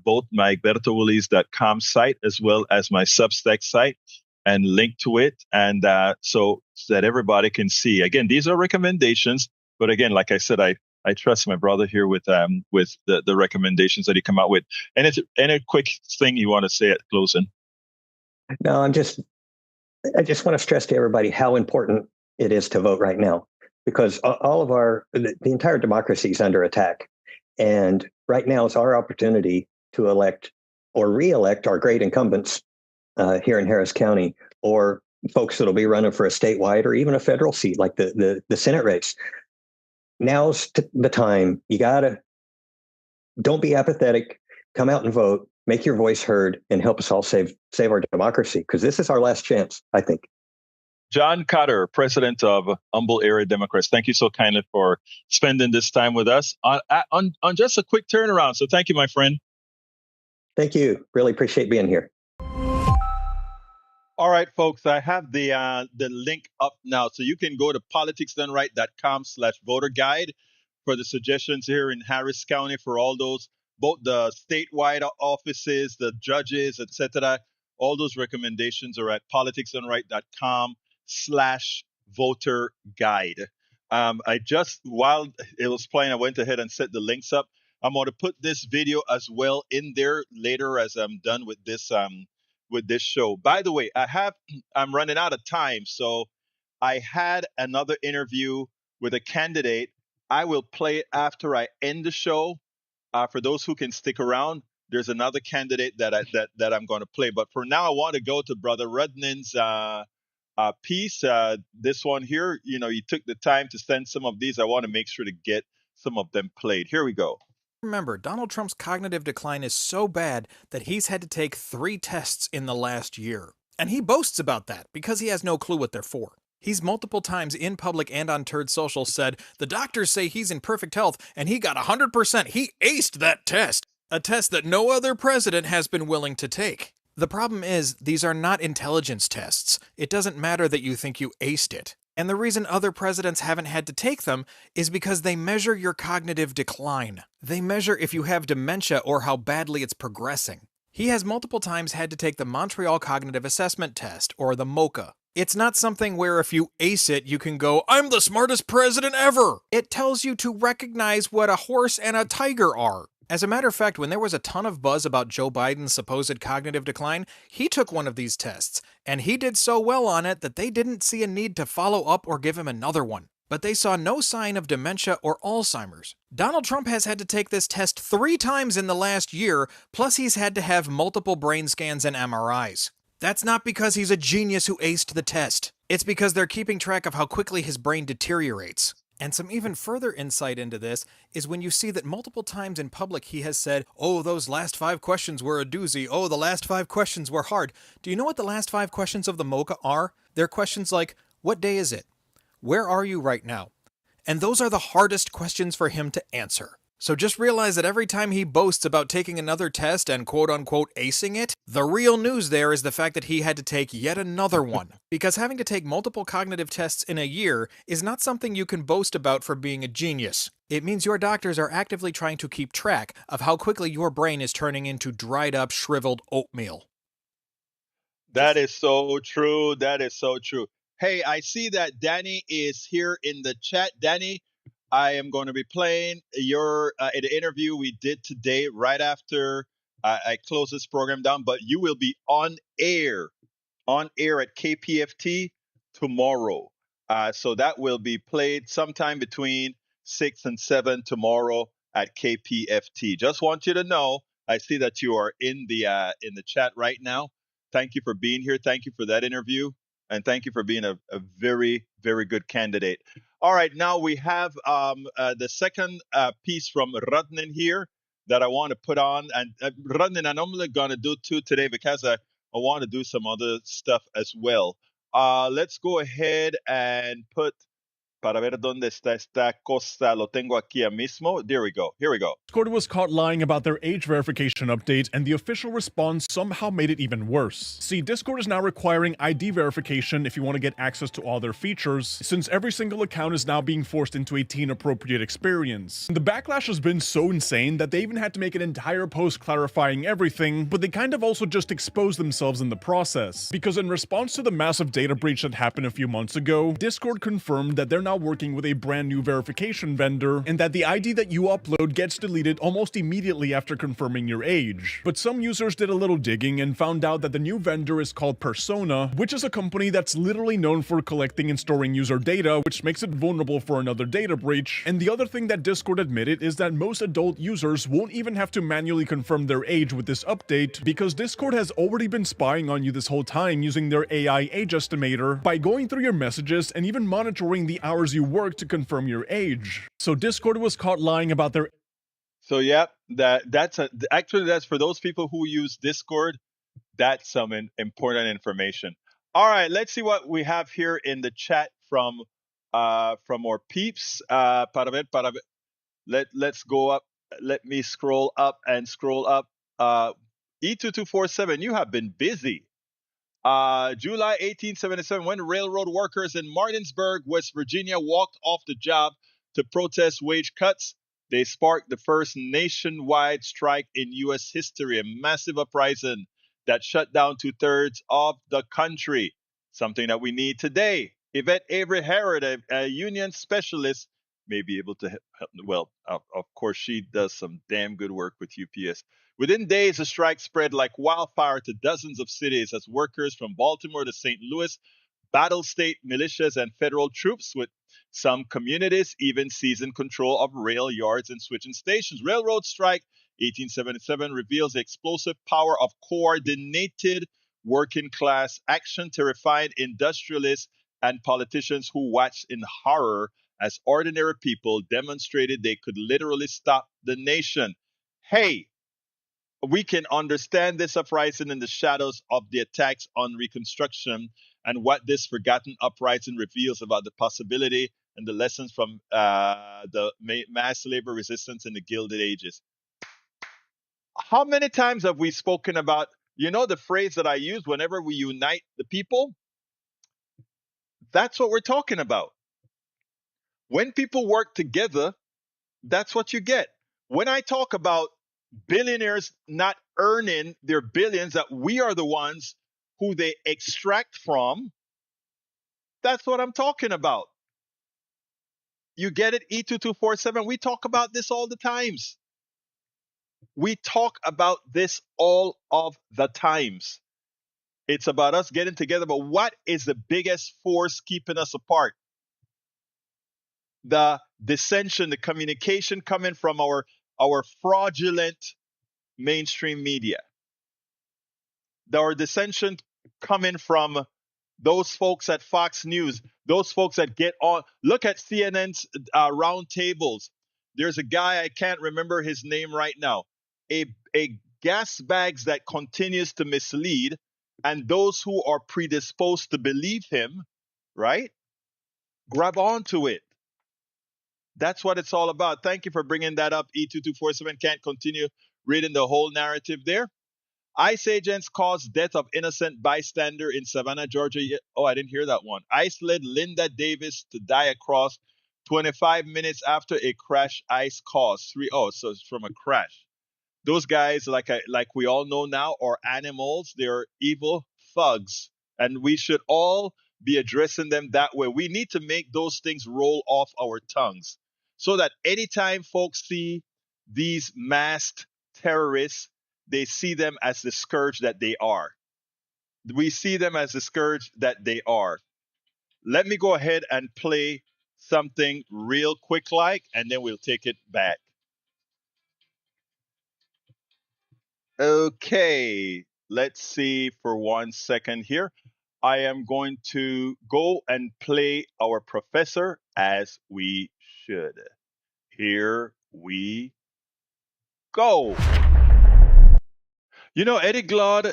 both my bertowillies.com site as well as my Substack site, and link to it, and so that everybody can see. Again, these are recommendations, but again, like I said, I trust my brother here with the recommendations that he come out with. And it's any quick thing you want to say at closing? No, I just want to stress to everybody how important it is to vote right now, because all of the entire democracy is under attack. And right now is our opportunity to elect or re-elect our great incumbents here in Harris County, or folks that'll be running for a statewide or even a federal seat like the Senate race. Now's the time. Don't be apathetic. Come out and vote. Make your voice heard and help us all save our democracy, because this is our last chance, I think. John Cotter, president of Humble Area Democrats, thank you so kindly for spending this time with us on just a quick turnaround. So thank you, my friend. Thank you. Really appreciate being here. All right, folks, I have the link up now. So you can go to politicsdoneright.com/voter guide for the suggestions here in Harris County for all those, both the statewide offices, the judges, etc. All those recommendations are at politicsdoneright.com/voter guide. While it was playing, I went ahead and set the links up. I'm going to put this video as well in there later as I'm done with this show. By the way, I'm running out of time, so I had another interview with a candidate. I will play it after I end the show. For those who can stick around, there's another candidate that I'm going to play. But for now, I want to go to Brother Rudnin's piece. This one here, you took the time to send some of these. I want to make sure to get some of them played. Here we go. Remember, Donald Trump's cognitive decline is so bad that he's had to take 3 tests in the last year. And he boasts about that because he has no clue what they're for. He's multiple times in public and on Turd Social said, the doctors say he's in perfect health and he got 100%. He aced that test. A test that no other president has been willing to take. The problem is, these are not intelligence tests. It doesn't matter that you think you aced it. And the reason other presidents haven't had to take them is because they measure your cognitive decline. They measure if you have dementia or how badly it's progressing. He has multiple times had to take the Montreal Cognitive Assessment Test, or the MOCA. It's not something where if you ace it, you can go, I'm the smartest president ever! It tells you to recognize what a horse and a tiger are. As a matter of fact, when there was a ton of buzz about Joe Biden's supposed cognitive decline, he took one of these tests, and he did so well on it that they didn't see a need to follow up or give him another one. But they saw no sign of dementia or Alzheimer's. Donald Trump has had to take this test 3 times in the last year, plus he's had to have multiple brain scans and MRIs. That's not because he's a genius who aced the test. It's because they're keeping track of how quickly his brain deteriorates. And some even further insight into this is when you see that multiple times in public he has said, oh, those last 5 questions were a doozy. Oh, the last 5 questions were hard. Do you know what the last 5 questions of the MOCA are? They're questions like, what day is it? Where are you right now? And those are the hardest questions for him to answer. So just realize that every time he boasts about taking another test and quote-unquote acing it, the real news there is the fact that he had to take yet another one. Because having to take multiple cognitive tests in a year is not something you can boast about for being a genius. It means your doctors are actively trying to keep track of how quickly your brain is turning into dried-up, shriveled oatmeal. That is so true. That is so true. Hey, I see that Danny is here in the chat. Danny, I am going to be playing your the interview we did today right after I close this program down, but you will be on air at KPFT tomorrow. So that will be played sometime between 6 and 7 tomorrow at KPFT. Just want you to know, I see that you are in the chat right now. Thank you for being here. Thank you for that interview. And thank you for being a very, very good candidate. All right, now we have the second piece from Radnin here that I want to put on. And Radnin, I'm only going to do 2 today because I want to do some other stuff as well. Let's go ahead and put, para ver dónde está esta cosa, lo tengo aquí mismo. There we go. Here we go. Discord was caught lying about their age verification update, and the official response somehow made it even worse. See, Discord is now requiring ID verification if you want to get access to all their features, since every single account is now being forced into a teen-appropriate experience. The backlash has been so insane that they even had to make an entire post clarifying everything, but they kind of also just exposed themselves in the process. Because in response to the massive data breach that happened a few months ago, Discord confirmed that they're now working with a brand new verification vendor, and that the ID that you upload gets deleted almost immediately after confirming your age. But some users did a little digging and found out that the new vendor is called Persona, which is a company that's literally known for collecting and storing user data, which makes it vulnerable for another data breach. And the other thing that Discord admitted is that most adult users won't even have to manually confirm their age with this update, because Discord has already been spying on you this whole time using their AI age estimator by going through your messages and even monitoring the hours you work to confirm your age. So Discord was caught lying about their... So yeah, that's for those people who use Discord. That's some important information. All right, let's see what we have here in the chat from our peeps. Let's go up. Let me scroll up and scroll up. E2247, you have been busy. July 1877, when railroad workers in Martinsburg, West Virginia, walked off the job to protest wage cuts, they sparked the first nationwide strike in U.S. history, a massive uprising that shut down 2/3 of the country, something that we need today. Yvette Avery Harrod, a union specialist, may be able to help. Well, of course, she does some damn good work with UPS. Within days, the strike spread like wildfire to dozens of cities as workers from Baltimore to St. Louis battled state militias and federal troops, with some communities even seizing control of rail yards and switching stations. Railroad strike 1877 reveals the explosive power of coordinated working class action, terrified industrialists and politicians who watched in horror as ordinary people, demonstrated they could literally stop the nation. Hey, we can understand this uprising in the shadows of the attacks on Reconstruction and what this forgotten uprising reveals about the possibility and the lessons from the mass labor resistance in the Gilded Ages. How many times have we spoken about, the phrase that I use whenever we unite the people? That's what we're talking about. When people work together, that's what you get. When I talk about billionaires not earning their billions, that we are the ones who they extract from, that's what I'm talking about. You get it, E2247? We talk about this all the times. We talk about this all of the times. It's about us getting together, but what is the biggest force keeping us apart? The dissension, the communication coming from our fraudulent mainstream media. Our dissension coming from those folks at Fox News, those folks that get on. Look at CNN's roundtables. There's a guy, I can't remember his name right now, a gas bags that continues to mislead, and those who are predisposed to believe him, right, grab onto it. That's what it's all about. Thank you for bringing that up. E2247 can't continue reading the whole narrative there. ICE agents caused death of innocent bystander in Savannah, Georgia. Oh, I didn't hear that one. ICE led Linda Davis to die across 25 minutes after a crash ICE caused. So it's from a crash. Those guys, like we all know now, are animals. They're evil thugs. And we should all be addressing them that way. We need to make those things roll off our tongues so that anytime folks see these masked terrorists, they see them as the scourge that they are. We see them as the scourge that they are. Let me go ahead and play something real quick and then we'll take it back. Okay, let's see for 1 second here. I am going to go and play our professor as we should. Here we go. Eddie Glaude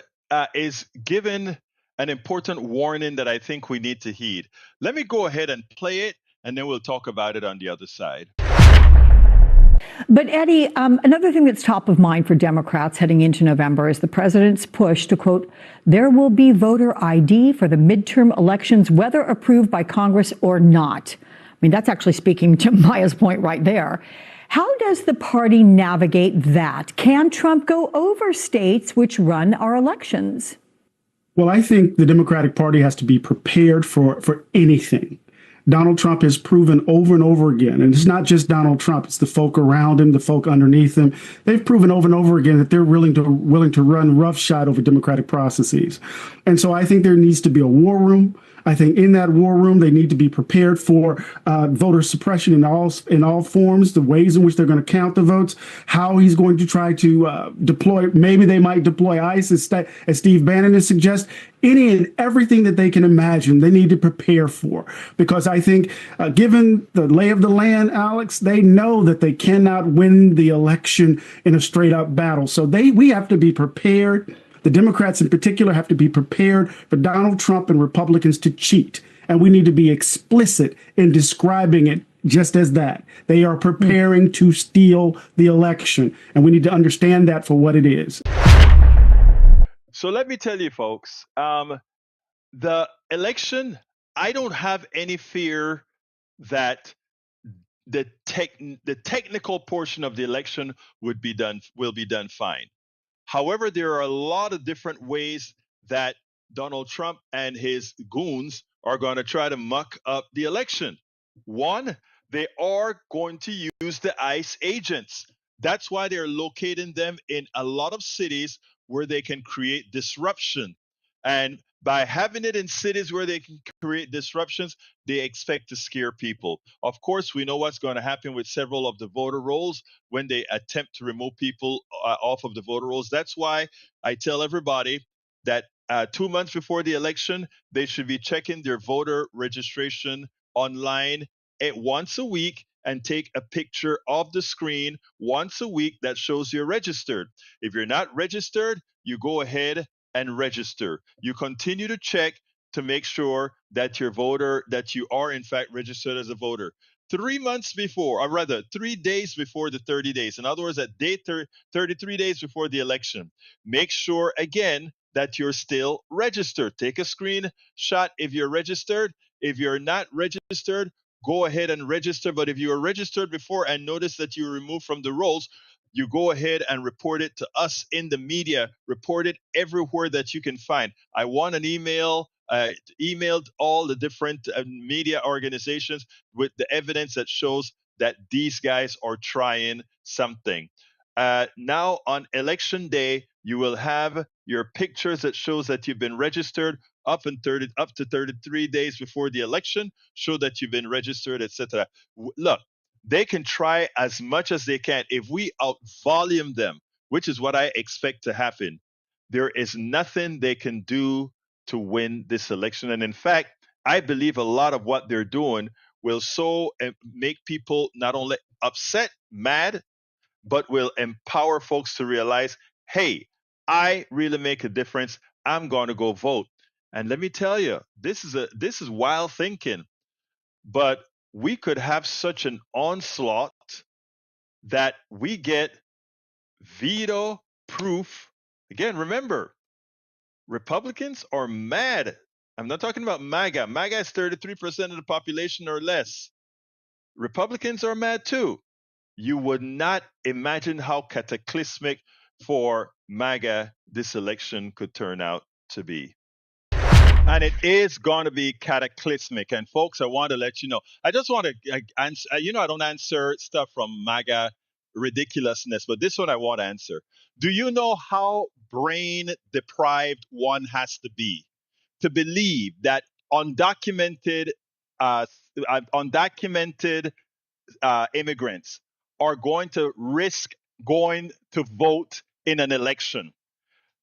is given an important warning that I think we need to heed. Let me go ahead and play it, and then we'll talk about it on the other side. But Eddie, another thing that's top of mind for Democrats heading into November is the president's push to, quote, there will be voter ID for the midterm elections, whether approved by Congress or not. I mean, that's actually speaking to Maya's point right there. How does the party navigate that? Can Trump go over states which run our elections? Well, I think the Democratic Party has to be prepared for anything. Donald Trump has proven over and over again, and it's not just Donald Trump, it's the folk around him, the folk underneath him. They've proven over and over again that they're willing to run roughshod over democratic processes. And so I think there needs to be a war room. I think in that war room, they need to be prepared for voter suppression in all forms, the ways in which they're going to count the votes, how he's going to try to deploy. Maybe they might deploy ICE, as Steve Bannon has suggested. Any and everything that they can imagine, they need to prepare for. Because I think, given the lay of the land, Alex, they know that they cannot win the election in a straight up battle. So we have to be prepared. The Democrats in particular have to be prepared for Donald Trump and Republicans to cheat. And we need to be explicit in describing it just as that. They are preparing to steal the election. And we need to understand that for what it is. So let me tell you, folks, the election, I don't have any fear that the technical portion of the election will be done fine. However, there are a lot of different ways that Donald Trump and his goons are going to try to muck up the election. One, they are going to use the ICE agents. That's why they're locating them in a lot of cities where they can create disruption. And by having it in cities where they can create disruptions, they expect to scare people. Of course, we know what's going to happen with several of the voter rolls when they attempt to remove people off of the voter rolls. That's why I tell everybody that 2 months before the election, they should be checking their voter registration online once a week and take a picture of the screen once a week that shows you're registered. If you're not registered, you go ahead and register. You continue to check to make sure that that you are in fact registered as a voter. 3 months before, or rather 3 days before the 30 days, in other words, at day 33 days before the election, make sure again that you're still registered. Take a screenshot if you're registered. If you're not registered, go ahead and register. But if you were registered before and notice that you were removed from the rolls, you go ahead and report it to us in the media. Report it everywhere that you can find. I want an email. Emailed all the different media organizations with the evidence that shows that these guys are trying something. Now on election day, you will have your pictures that shows that you've been registered up to 33 days before the election, show that you've been registered, etc. Look, they can try as much as they can. If we out-volume them, which is what I expect to happen, there is nothing they can do to win this election. And in fact, I believe a lot of what they're doing will make people not only upset, mad, but will empower folks to realize, hey, I really make a difference. I'm going to go vote. And let me tell you, this is wild thinking, but we could have such an onslaught that we get veto proof. Again, remember, Republicans are mad. I'm not talking about MAGA. MAGA is 33% of the population or less. Republicans are mad too. You would not imagine how cataclysmic for MAGA this election could turn out to be. And it is going to be cataclysmic. And folks, I want to let you know. I just want to answer. I don't answer stuff from MAGA ridiculousness, but this one I want to answer. Do you know how brain deprived one has to be to believe that undocumented immigrants are going to risk going to vote in an election?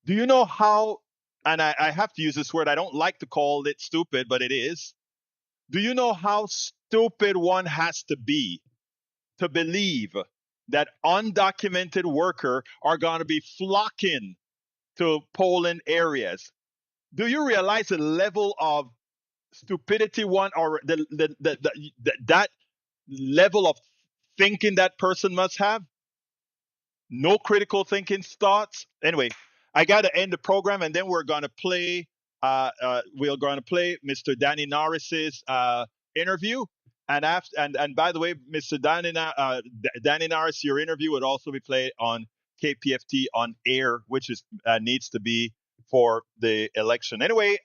Do you know how, and I have to use this word, I don't like to call it stupid, but it is. Do you know how stupid one has to be to believe that undocumented workers are going to be flocking to polling areas? Do you realize the level of stupidity or that level of thinking that person must have? No critical thinking thoughts. Anyway, I got to end the program, and then we're going to play. Mr. Danny Norris's interview. And by the way, Mr. Danny Norris, your interview would also be played on KPFT on air, which needs to be for the election. Anyway,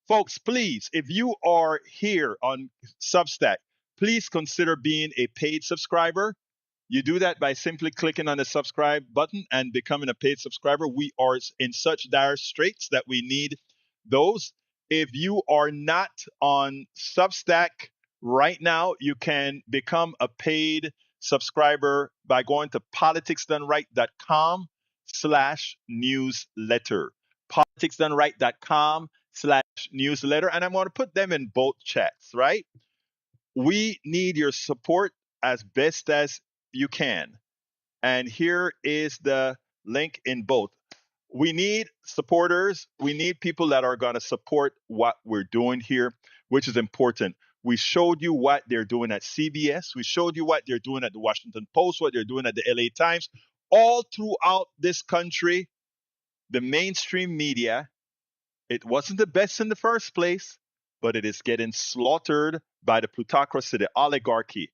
folks, please, if you are here on Substack, please consider being a paid subscriber. You do that by simply clicking on the subscribe button and becoming a paid subscriber. We are in such dire straits that we need those. If you are not on Substack right now, you can become a paid subscriber by going to politicsdoneright.com/newsletter. politicsdoneright.com/newsletter. And I'm going to put them in both chats, right? We need your support as best as you can. And here is the link in both. We need supporters. We need people that are going to support what we're doing here, which is important. We showed you what they're doing at CBS. We showed you what they're doing at the Washington Post, what they're doing at the LA Times. All throughout this country, the mainstream media, it wasn't the best in the first place, but it is getting slaughtered by the plutocracy, the oligarchy.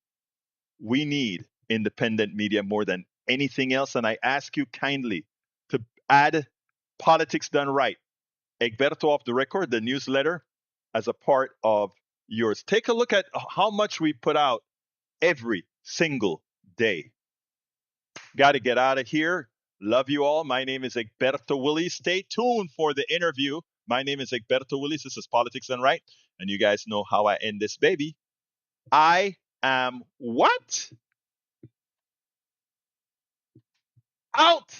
We need independent media more than anything else. And I ask you kindly to add Politics Done Right, Egberto Off the Record, the newsletter, as a part of yours. Take a look at how much we put out every single day. Got to get out of here. Love you all. My name is Egberto Willies. Stay tuned for the interview. My name is Egberto Willies. This is Politics Done Right. And you guys know how I end this baby. I am what? Out!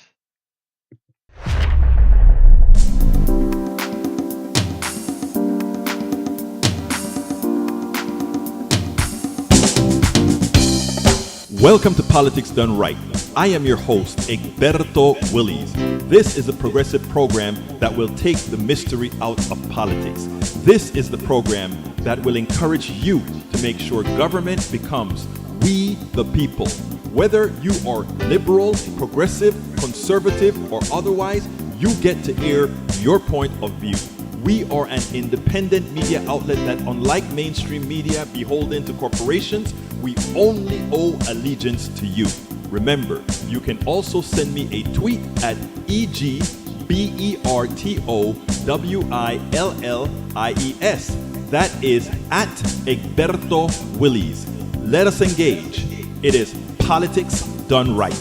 Welcome to Politics Done Right. I am your host, Egberto Willies. This is a progressive program that will take the mystery out of politics. This is the program that will encourage you to make sure government becomes we the people. Whether you are liberal, progressive, conservative, or otherwise, you get to air your point of view. We are an independent media outlet that, unlike mainstream media beholden to corporations, we only owe allegiance to you. Remember, you can also send me a tweet at EGBERTOWILLIES. That is at Egberto Willies. Let us engage. It is Politics Done Right.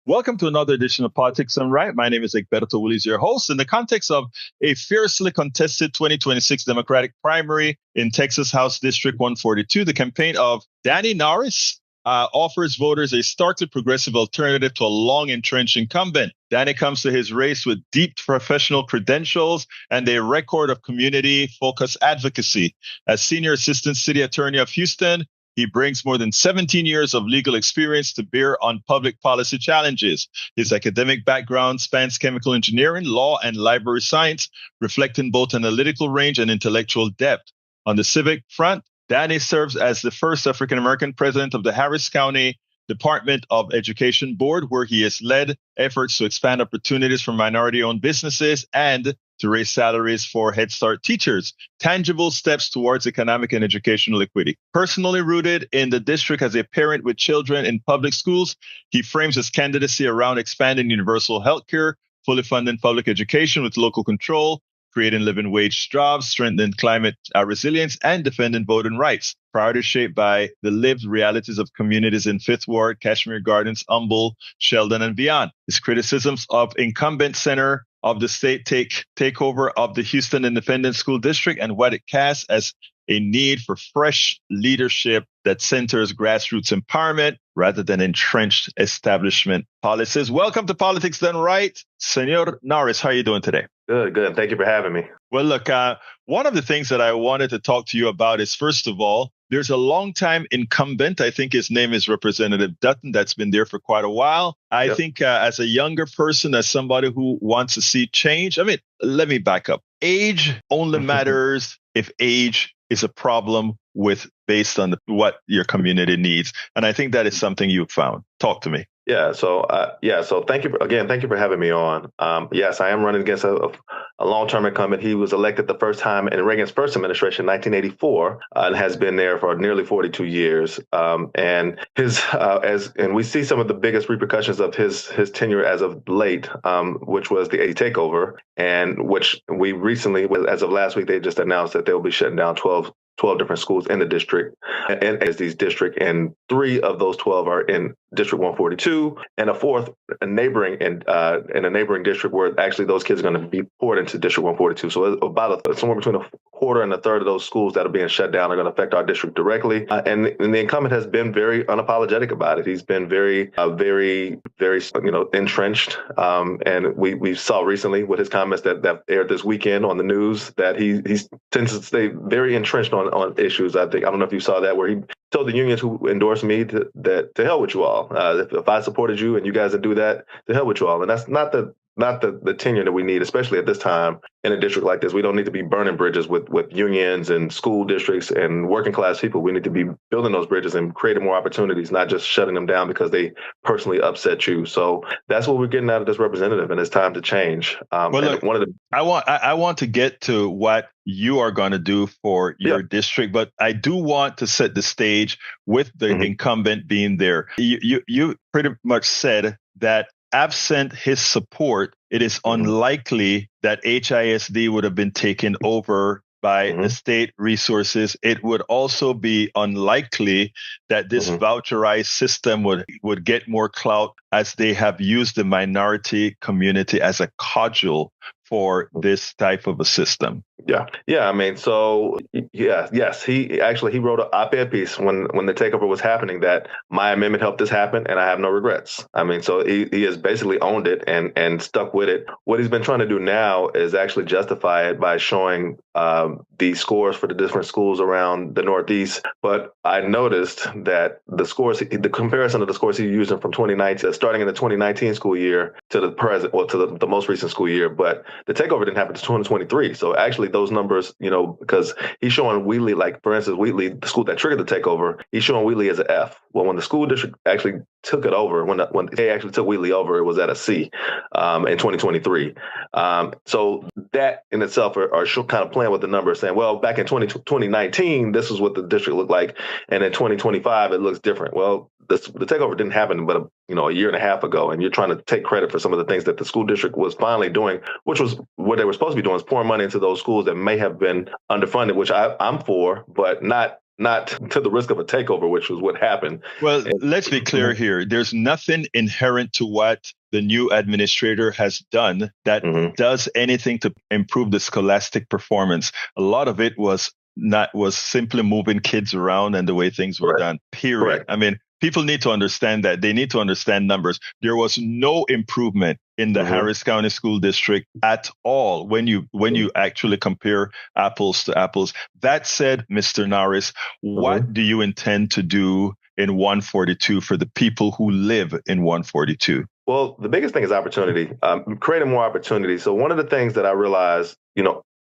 Welcome to another edition of Politics Done Right. My name is Egberto Willies, your host. In the context of a fiercely contested 2026 Democratic primary in Texas House District 142, the campaign of Danny Norris offers voters a starkly progressive alternative to a long-entrenched incumbent. Danny comes to his race with deep professional credentials and a record of community-focused advocacy. As Senior Assistant City Attorney of Houston, he brings more than 17 years of legal experience to bear on public policy challenges. His academic background spans chemical engineering, law, and library science, reflecting both analytical range and intellectual depth. On the civic front, Danny serves as the first African-American president of the Harris County Department of Education Board, where he has led efforts to expand opportunities for minority-owned businesses and to raise salaries for Head Start teachers, tangible steps towards economic and educational equity. Personally rooted in the district as a parent with children in public schools, he frames his candidacy around expanding universal health care, fully funding public education with local control, creating living wage jobs, strengthening climate resilience, and defending voting rights. Priorities shaped by the lived realities of communities in Fifth Ward, Kashmere Gardens, Humble, Sheldon, and beyond. His criticisms of incumbent center of the state takeover of the Houston Independent School District and what it casts as a need for fresh leadership that centers grassroots empowerment rather than entrenched establishment policies. Welcome to Politics Done Right. Senor Norris, how are you doing today? Good. Thank you for having me. Well, look, one of the things that I wanted to talk to you about is, first of all, there's a longtime incumbent. I think his name is Representative Dutton. That's been there for quite a while. I think as a younger person, as somebody who wants to see change, let me back up. Age only matters if age is a problem based on what your community needs. And I think that is something you've found. Talk to me. So thank you for having me on. Yes, I am running against a long-term incumbent. He was elected the first time in Reagan's first administration, 1984, and has been there for nearly 42 years. And we see some of the biggest repercussions of his tenure as of late, which was the AOC takeover, and which we recently, as of last week, they just announced that they'll be shutting down 12 different schools in the district, and as these district, and 3 of those 12 are in District 142, and a 4th in a neighboring district where actually those kids are going to be poured into District 142. So about somewhere between a quarter and a third of those schools that are being shut down are going to affect our district directly. And the incumbent has been very unapologetic about it. He's been very entrenched. And we saw recently with his comments that aired this weekend on the news that he tends to stay very entrenched on issues. I don't know if you saw that, where he told the unions who endorsed me to hell with you all. If I supported you and you guys would do that, to hell with you all. And that's not the tenure that we need, especially at this time in a district like this. We don't need to be burning bridges with unions and school districts and working class people. We need to be building those bridges and creating more opportunities, not just shutting them down because they personally upset you. So that's what we're getting out of this representative, and it's time to change. I want to get to what you are going to do for your district, but I do want to set the stage with the incumbent being there. You pretty much said that absent his support, it is unlikely that HISD would have been taken over by the state resources. It would also be unlikely that this voucherized system would get more clout as they have used the minority community as a cudgel for this type of a system. Yeah. I mean, so yes, he wrote an op-ed piece when the takeover was happening that my amendment helped this happen, and I have no regrets. I mean, so he has basically owned it and stuck with it. What he's been trying to do now is actually justify it by showing the scores for the different schools around the Northeast. But I noticed that the comparison of the scores he's using from 2019, starting in the 2019 school year to the present, or to the most recent school year, but the takeover didn't happen until 2023. So actually, those numbers, because he's showing Wheatley, like for instance, Wheatley, the school that triggered the takeover, he's showing Wheatley as an F. Well, when the school district actually took it over, when they actually took Wheatley over, it was at a C in 2023. So that in itself are kind of playing with the numbers, saying, well, back in 2019, this is what the district looked like, and in 2025, it looks different. Well, the takeover didn't happen but a year and a half ago, and you're trying to take credit for some of the things that the school district was finally doing, which was what they were supposed to be doing, is pouring money into those schools that may have been underfunded, which I'm for, but not to the risk of a takeover, which was what happened. Well, let's be clear here. There's nothing inherent to what the new administrator has done that does anything to improve the scholastic performance. A lot of it was simply moving kids around and the way things were done, period. Correct. I mean, people need to understand that. They need to understand numbers. There was no improvement in the Harris County School District at all when you actually compare apples to apples. That said, Mr. Norris, what do you intend to do in 142 for the people who live in 142? Well, the biggest thing is opportunity, creating more opportunity. So one of the things that I realized,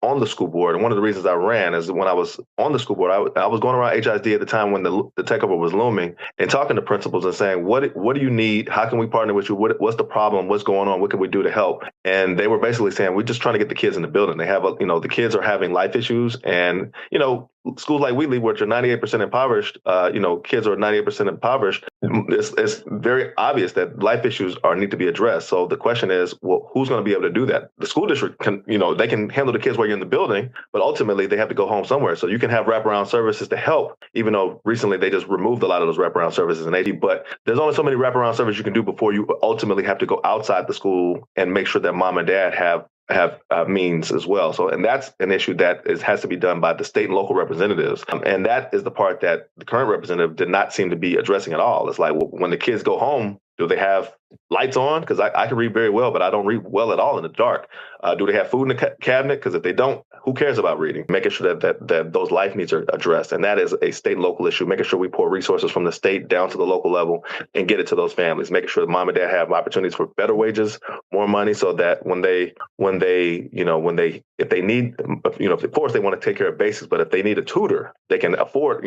on the school board, and one of the reasons I ran is when I was on the school board, I was going around HISD at the time when the takeover was looming, and talking to principals and saying, what do you need? How can we partner with you? What's the problem? What's going on? What can we do to help? And they were basically saying, we're just trying to get the kids in the building. They have, the kids are having life issues, and, schools like Wheatley, which are 98% impoverished, kids are 98% impoverished. It's very obvious that life issues need to be addressed. So the question is, well, who's going to be able to do that? The school district can, they can handle the kids while you're in the building, but ultimately they have to go home somewhere. So you can have wraparound services to help, even though recently they just removed a lot of those wraparound services in AD. But there's only so many wraparound services you can do before you ultimately have to go outside the school and make sure that mom and dad have means as well. So, and that's an issue that has to be done by the state and local representatives. And that is the part that the current representative did not seem to be addressing at all. It's like, well, when the kids go home, do they have lights on? Because I can read very well, but I don't read well at all in the dark. Do they have food in the cabinet? Because if they don't, who cares about reading? Making sure that those life needs are addressed. And that is a state and local issue, making sure we pour resources from the state down to the local level and get it to those families, making sure that mom and dad have opportunities for better wages, more money, so that if they need, of course they want to take care of basics, but if they need a tutor, they can afford,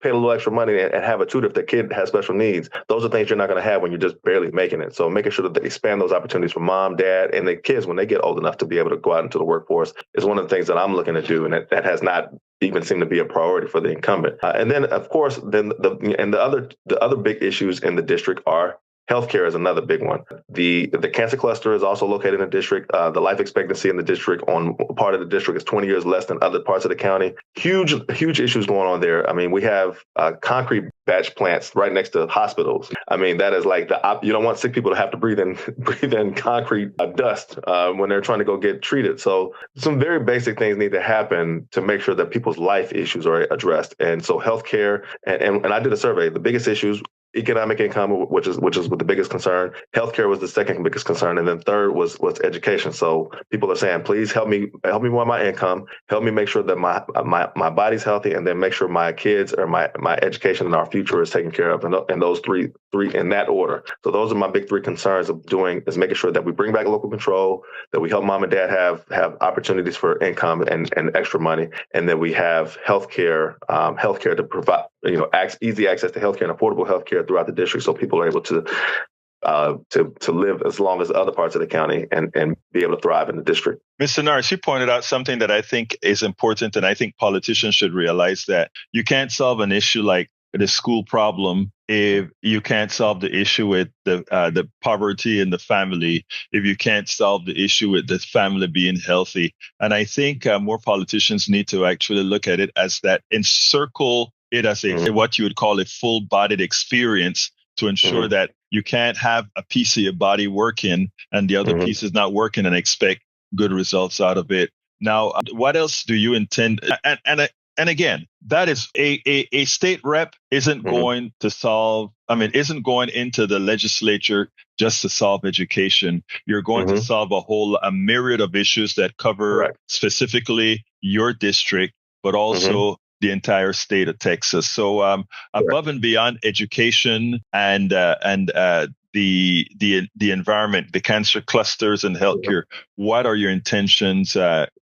pay a little extra money and have a tutor if their kid has special needs. Those are things you're not going to have when you're just barely making it. So making sure that they expand those opportunities for mom, dad, and the kids when they get old enough to be able to go out into the workforce is one of the things that I'm looking to do, and that has not even seemed to be a priority for the incumbent. And then, of course, the other big issues in the district are healthcare is another big one. The cancer cluster is also located in the district. The life expectancy in the district on part of the district is 20 years less than other parts of the county. Huge issues going on there. I mean, we have concrete batch plants right next to hospitals. I mean, that is like you don't want sick people to have to breathe in concrete dust when they're trying to go get treated. So some very basic things need to happen to make sure that people's life issues are addressed. And so healthcare, and I did a survey. The biggest issues: economic income, which is the biggest concern. Healthcare was the second biggest concern, and then third was education. So people are saying, please help me with my income, help me make sure that my body's healthy, and then make sure my kids or my education and our future is taken care of. And those three in that order. So those are my big three concerns is making sure that we bring back local control, that we help mom and dad have opportunities for income and extra money, and that we have healthcare to provide easy access to healthcare and affordable healthcare throughout the district, so people are able to live as long as other parts of the county and be able to thrive in the district. Mr. Norris, you pointed out something that I think is important, and I think politicians should realize that you can't solve an issue like the school problem if you can't solve the issue with the poverty in the family, if you can't solve the issue with the family being healthy. And I think more politicians need to actually look at it as that, encircle it as what you would call a full-bodied experience to ensure that You can't have a piece of your body working and the other piece is not working and expect good results out of it. Now, what else do you intend? And again, that is a state rep isn't going to solve, isn't going into the legislature just to solve education. You're going to solve a myriad of issues that cover specifically your district, but also the entire state of Texas. So above and beyond education and the environment, the cancer clusters and healthcare, what are your intentions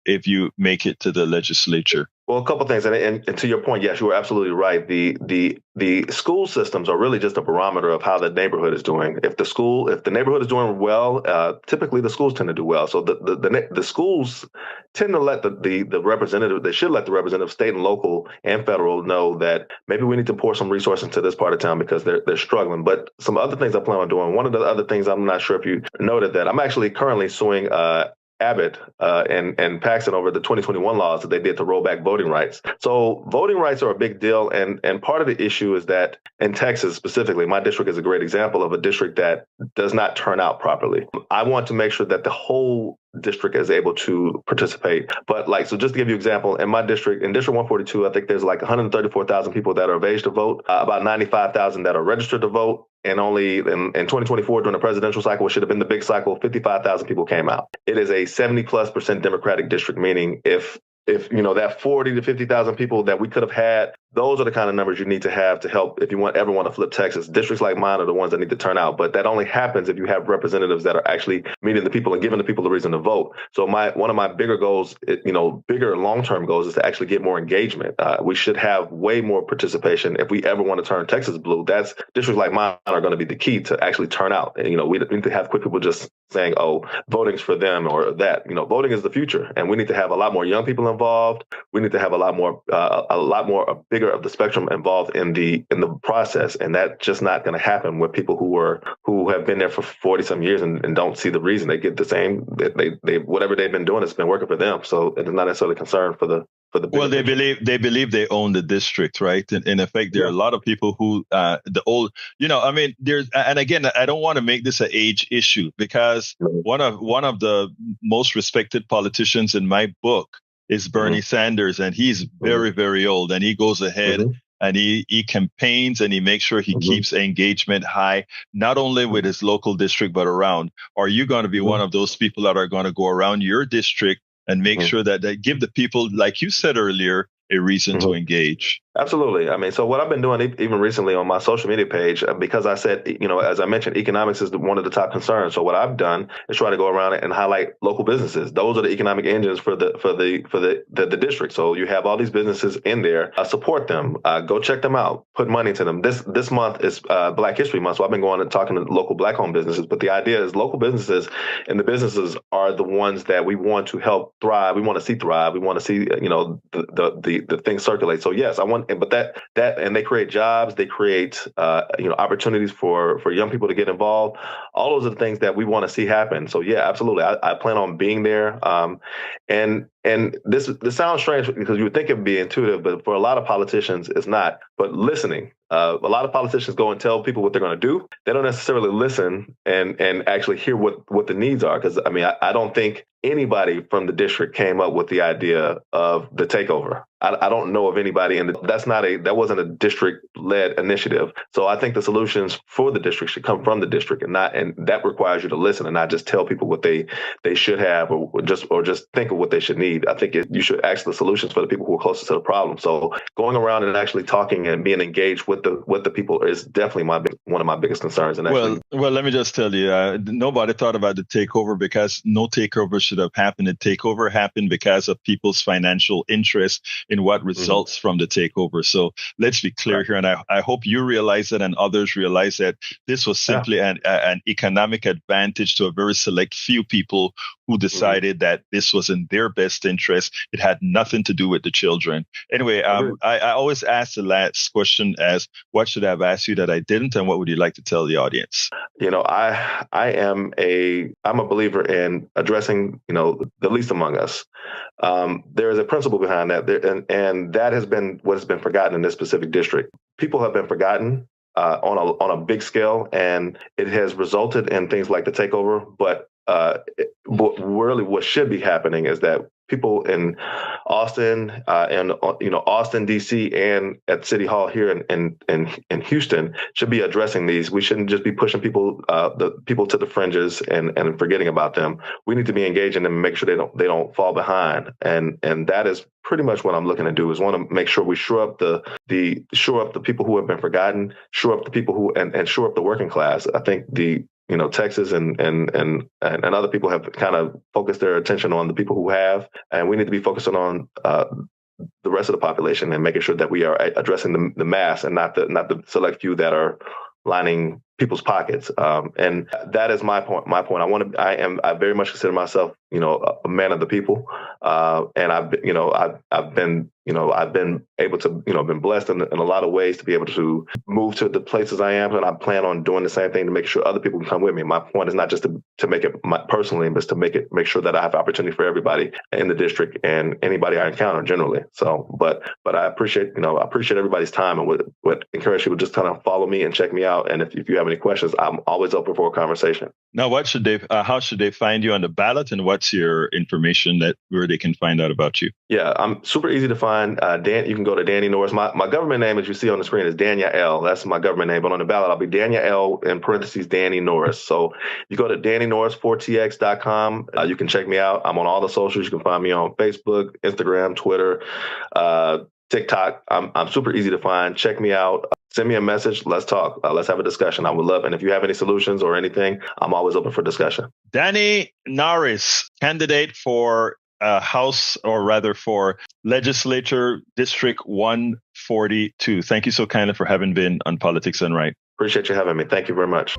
if you make it to the legislature? Well, a couple of things, and to your point, yes, you were absolutely right. The school systems are really just a barometer of how the neighborhood is doing. If the neighborhood is doing well, typically the schools tend to do well. So the schools tend to let the representative, they should let the representative, state and local and federal, know that maybe we need to pour some resources into this part of town because they're struggling. But some other things I plan on doing. One of the other things, I'm not sure if you noted that I'm actually currently suing Abbott and Paxton over the 2021 laws that they did to roll back voting rights. So voting rights are a big deal. And part of the issue is that in Texas specifically, my district is a great example of a district that does not turn out properly. I want to make sure that the whole district is able to participate. But so just to give you an example, in my district, in District 142, I think there's 134,000 people that are of age to vote, about 95,000 that are registered to vote. And only in 2024, during the presidential cycle, which should have been the big cycle, 55,000 people came out. It is a 70+% Democratic district, meaning if that 40 to 50,000 people that we could have had, those are the kind of numbers you need to have to help if you ever want to flip Texas. Districts like mine are the ones that need to turn out. But that only happens if you have representatives that are actually meeting the people and giving the people the reason to vote. So one of my bigger goals, bigger long-term goals, is to actually get more engagement. We should have way more participation if we ever want to turn Texas blue. Districts like mine are going to be the key to actually turn out. And, we need to have quick people just saying, oh, voting's for them or that. Voting is the future. And we need to have a lot more young people involved. We need to have a bigger of the spectrum involved in the process, and that's just not going to happen with people who have been there for 40 some years and don't see the reason. They get the same, they whatever they've been doing has been working for them, so it's not necessarily concerned for the well, they believe they own the district, right? In effect, there are a lot of people who there's, and again, I don't want to make this an age issue, because one of the most respected politicians in my book is Bernie Sanders, and he's very, very old, and he goes ahead and he campaigns and he makes sure he keeps engagement high, not only with his local district, but around. Are you going to be one of those people that are going to go around your district and make sure that they give the people, like you said earlier, a reason to engage? Absolutely. So what I've been doing even recently on my social media page, because I said, as I mentioned, economics is one of the top concerns. So what I've done is try to go around and highlight local businesses. Those are the economic engines for the district. So you have all these businesses in there. Support them. Go check them out. Put money into them. This month is Black History Month, so I've been going and talking to local Black-owned businesses. But the idea is local businesses and the businesses are the ones that we want to help thrive. We want to see thrive. We want to see the things circulate. So yes, I want. But that and they create jobs, they create opportunities for young people to get involved. All those are the things that we want to see happen. So yeah, absolutely, I plan on being there. And this sounds strange because you would think it would be intuitive, but for a lot of politicians, it's not. But listening. A lot of politicians go and tell people what they're going to do. They don't necessarily listen and actually hear what the needs are. Because I don't think anybody from the district came up with the idea of the takeover. I don't know of anybody, and that wasn't a district-led initiative. So I think the solutions for the district should come from the district, and that requires you to listen and not just tell people what they should have or just think of what they should need. I think you should ask the solutions for the people who are closest to the problem. So going around and actually talking and being engaged with the people is definitely one of my biggest concerns. And well, let me just tell you, nobody thought about the takeover because no takeover should have happened. The takeover happened because of people's financial interest in what results from the takeover. So let's be clear here, and I hope you realize that and others realize that this was simply an economic advantage to a very select few people who decided that this was in their best interest. It had nothing to do with the children. Anyway, I always ask the last question as, what should I have asked you that I didn't, and what would you like to tell the audience? I'm a believer in addressing, the least among us. There is a principle behind that, and that has been what has been forgotten in this specific district. People have been forgotten. on a big scale, and it has resulted in things like the takeover. But really, what should be happening is that people in Austin Austin, D.C., and at City Hall here in Houston should be addressing these. We shouldn't just be pushing people to the fringes and forgetting about them. We need to be engaging them and make sure they don't fall behind. And that is pretty much what I'm looking to do, is want to make sure we shore up the people who have been forgotten, shore up the people who and shore up the working class. I think Texas and other people have kind of focused their attention on the people who have, and we need to be focusing on the rest of the population and making sure that we are addressing the mass and not the select few that are lining people's pockets. And that is my point. I very much consider myself, a man of the people. And I've been able to, been blessed in a lot of ways to be able to move to the places I am. And I plan on doing the same thing to make sure other people can come with me. My point is not just to make it personally, but to make sure that I have opportunity for everybody in the district and anybody I encounter generally. So, but I appreciate everybody's time, and would encourage people to just kind of follow me and check me out. And if you have any questions, I'm always open for a conversation. Now, how should they find you on the ballot, and what's your information where they can find out about you? Yeah, I'm super easy to find. You can go to Danny Norris. My government name, as you see on the screen, is Daniel L. That's my government name. But on the ballot, I'll be Daniel L. in parentheses Danny Norris. So you go to DannyNorris4tx.com. You can check me out. I'm on all the socials. You can find me on Facebook, Instagram, Twitter, TikTok. I'm super easy to find. Check me out. Send me a message. Let's talk. Let's have a discussion. I would love. And if you have any solutions or anything, I'm always open for discussion. Danny Norris, candidate for House, or rather for Legislature District 142. Thank you so kindly for having been on Politics Done Right. Appreciate you having me. Thank you very much.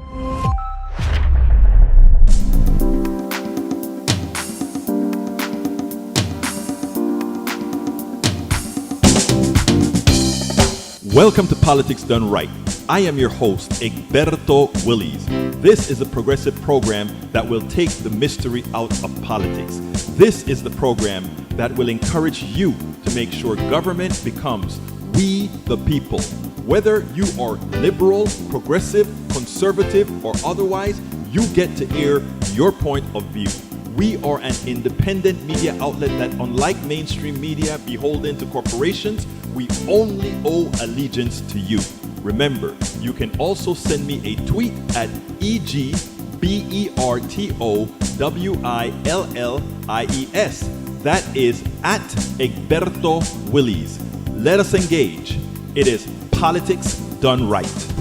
Welcome to Politics Done Right. I am your host, Egberto Willies. This is a progressive program that will take the mystery out of politics. This is the program that will encourage you to make sure government becomes we the people. Whether you are liberal, progressive, conservative, or otherwise, you get to air your point of view. We are an independent media outlet that, unlike mainstream media beholden to corporations, we only owe allegiance to you. Remember, you can also send me a tweet at EGBERTOWILLIES. That is at Egberto Willies. Let us engage. It is Politics Done Right.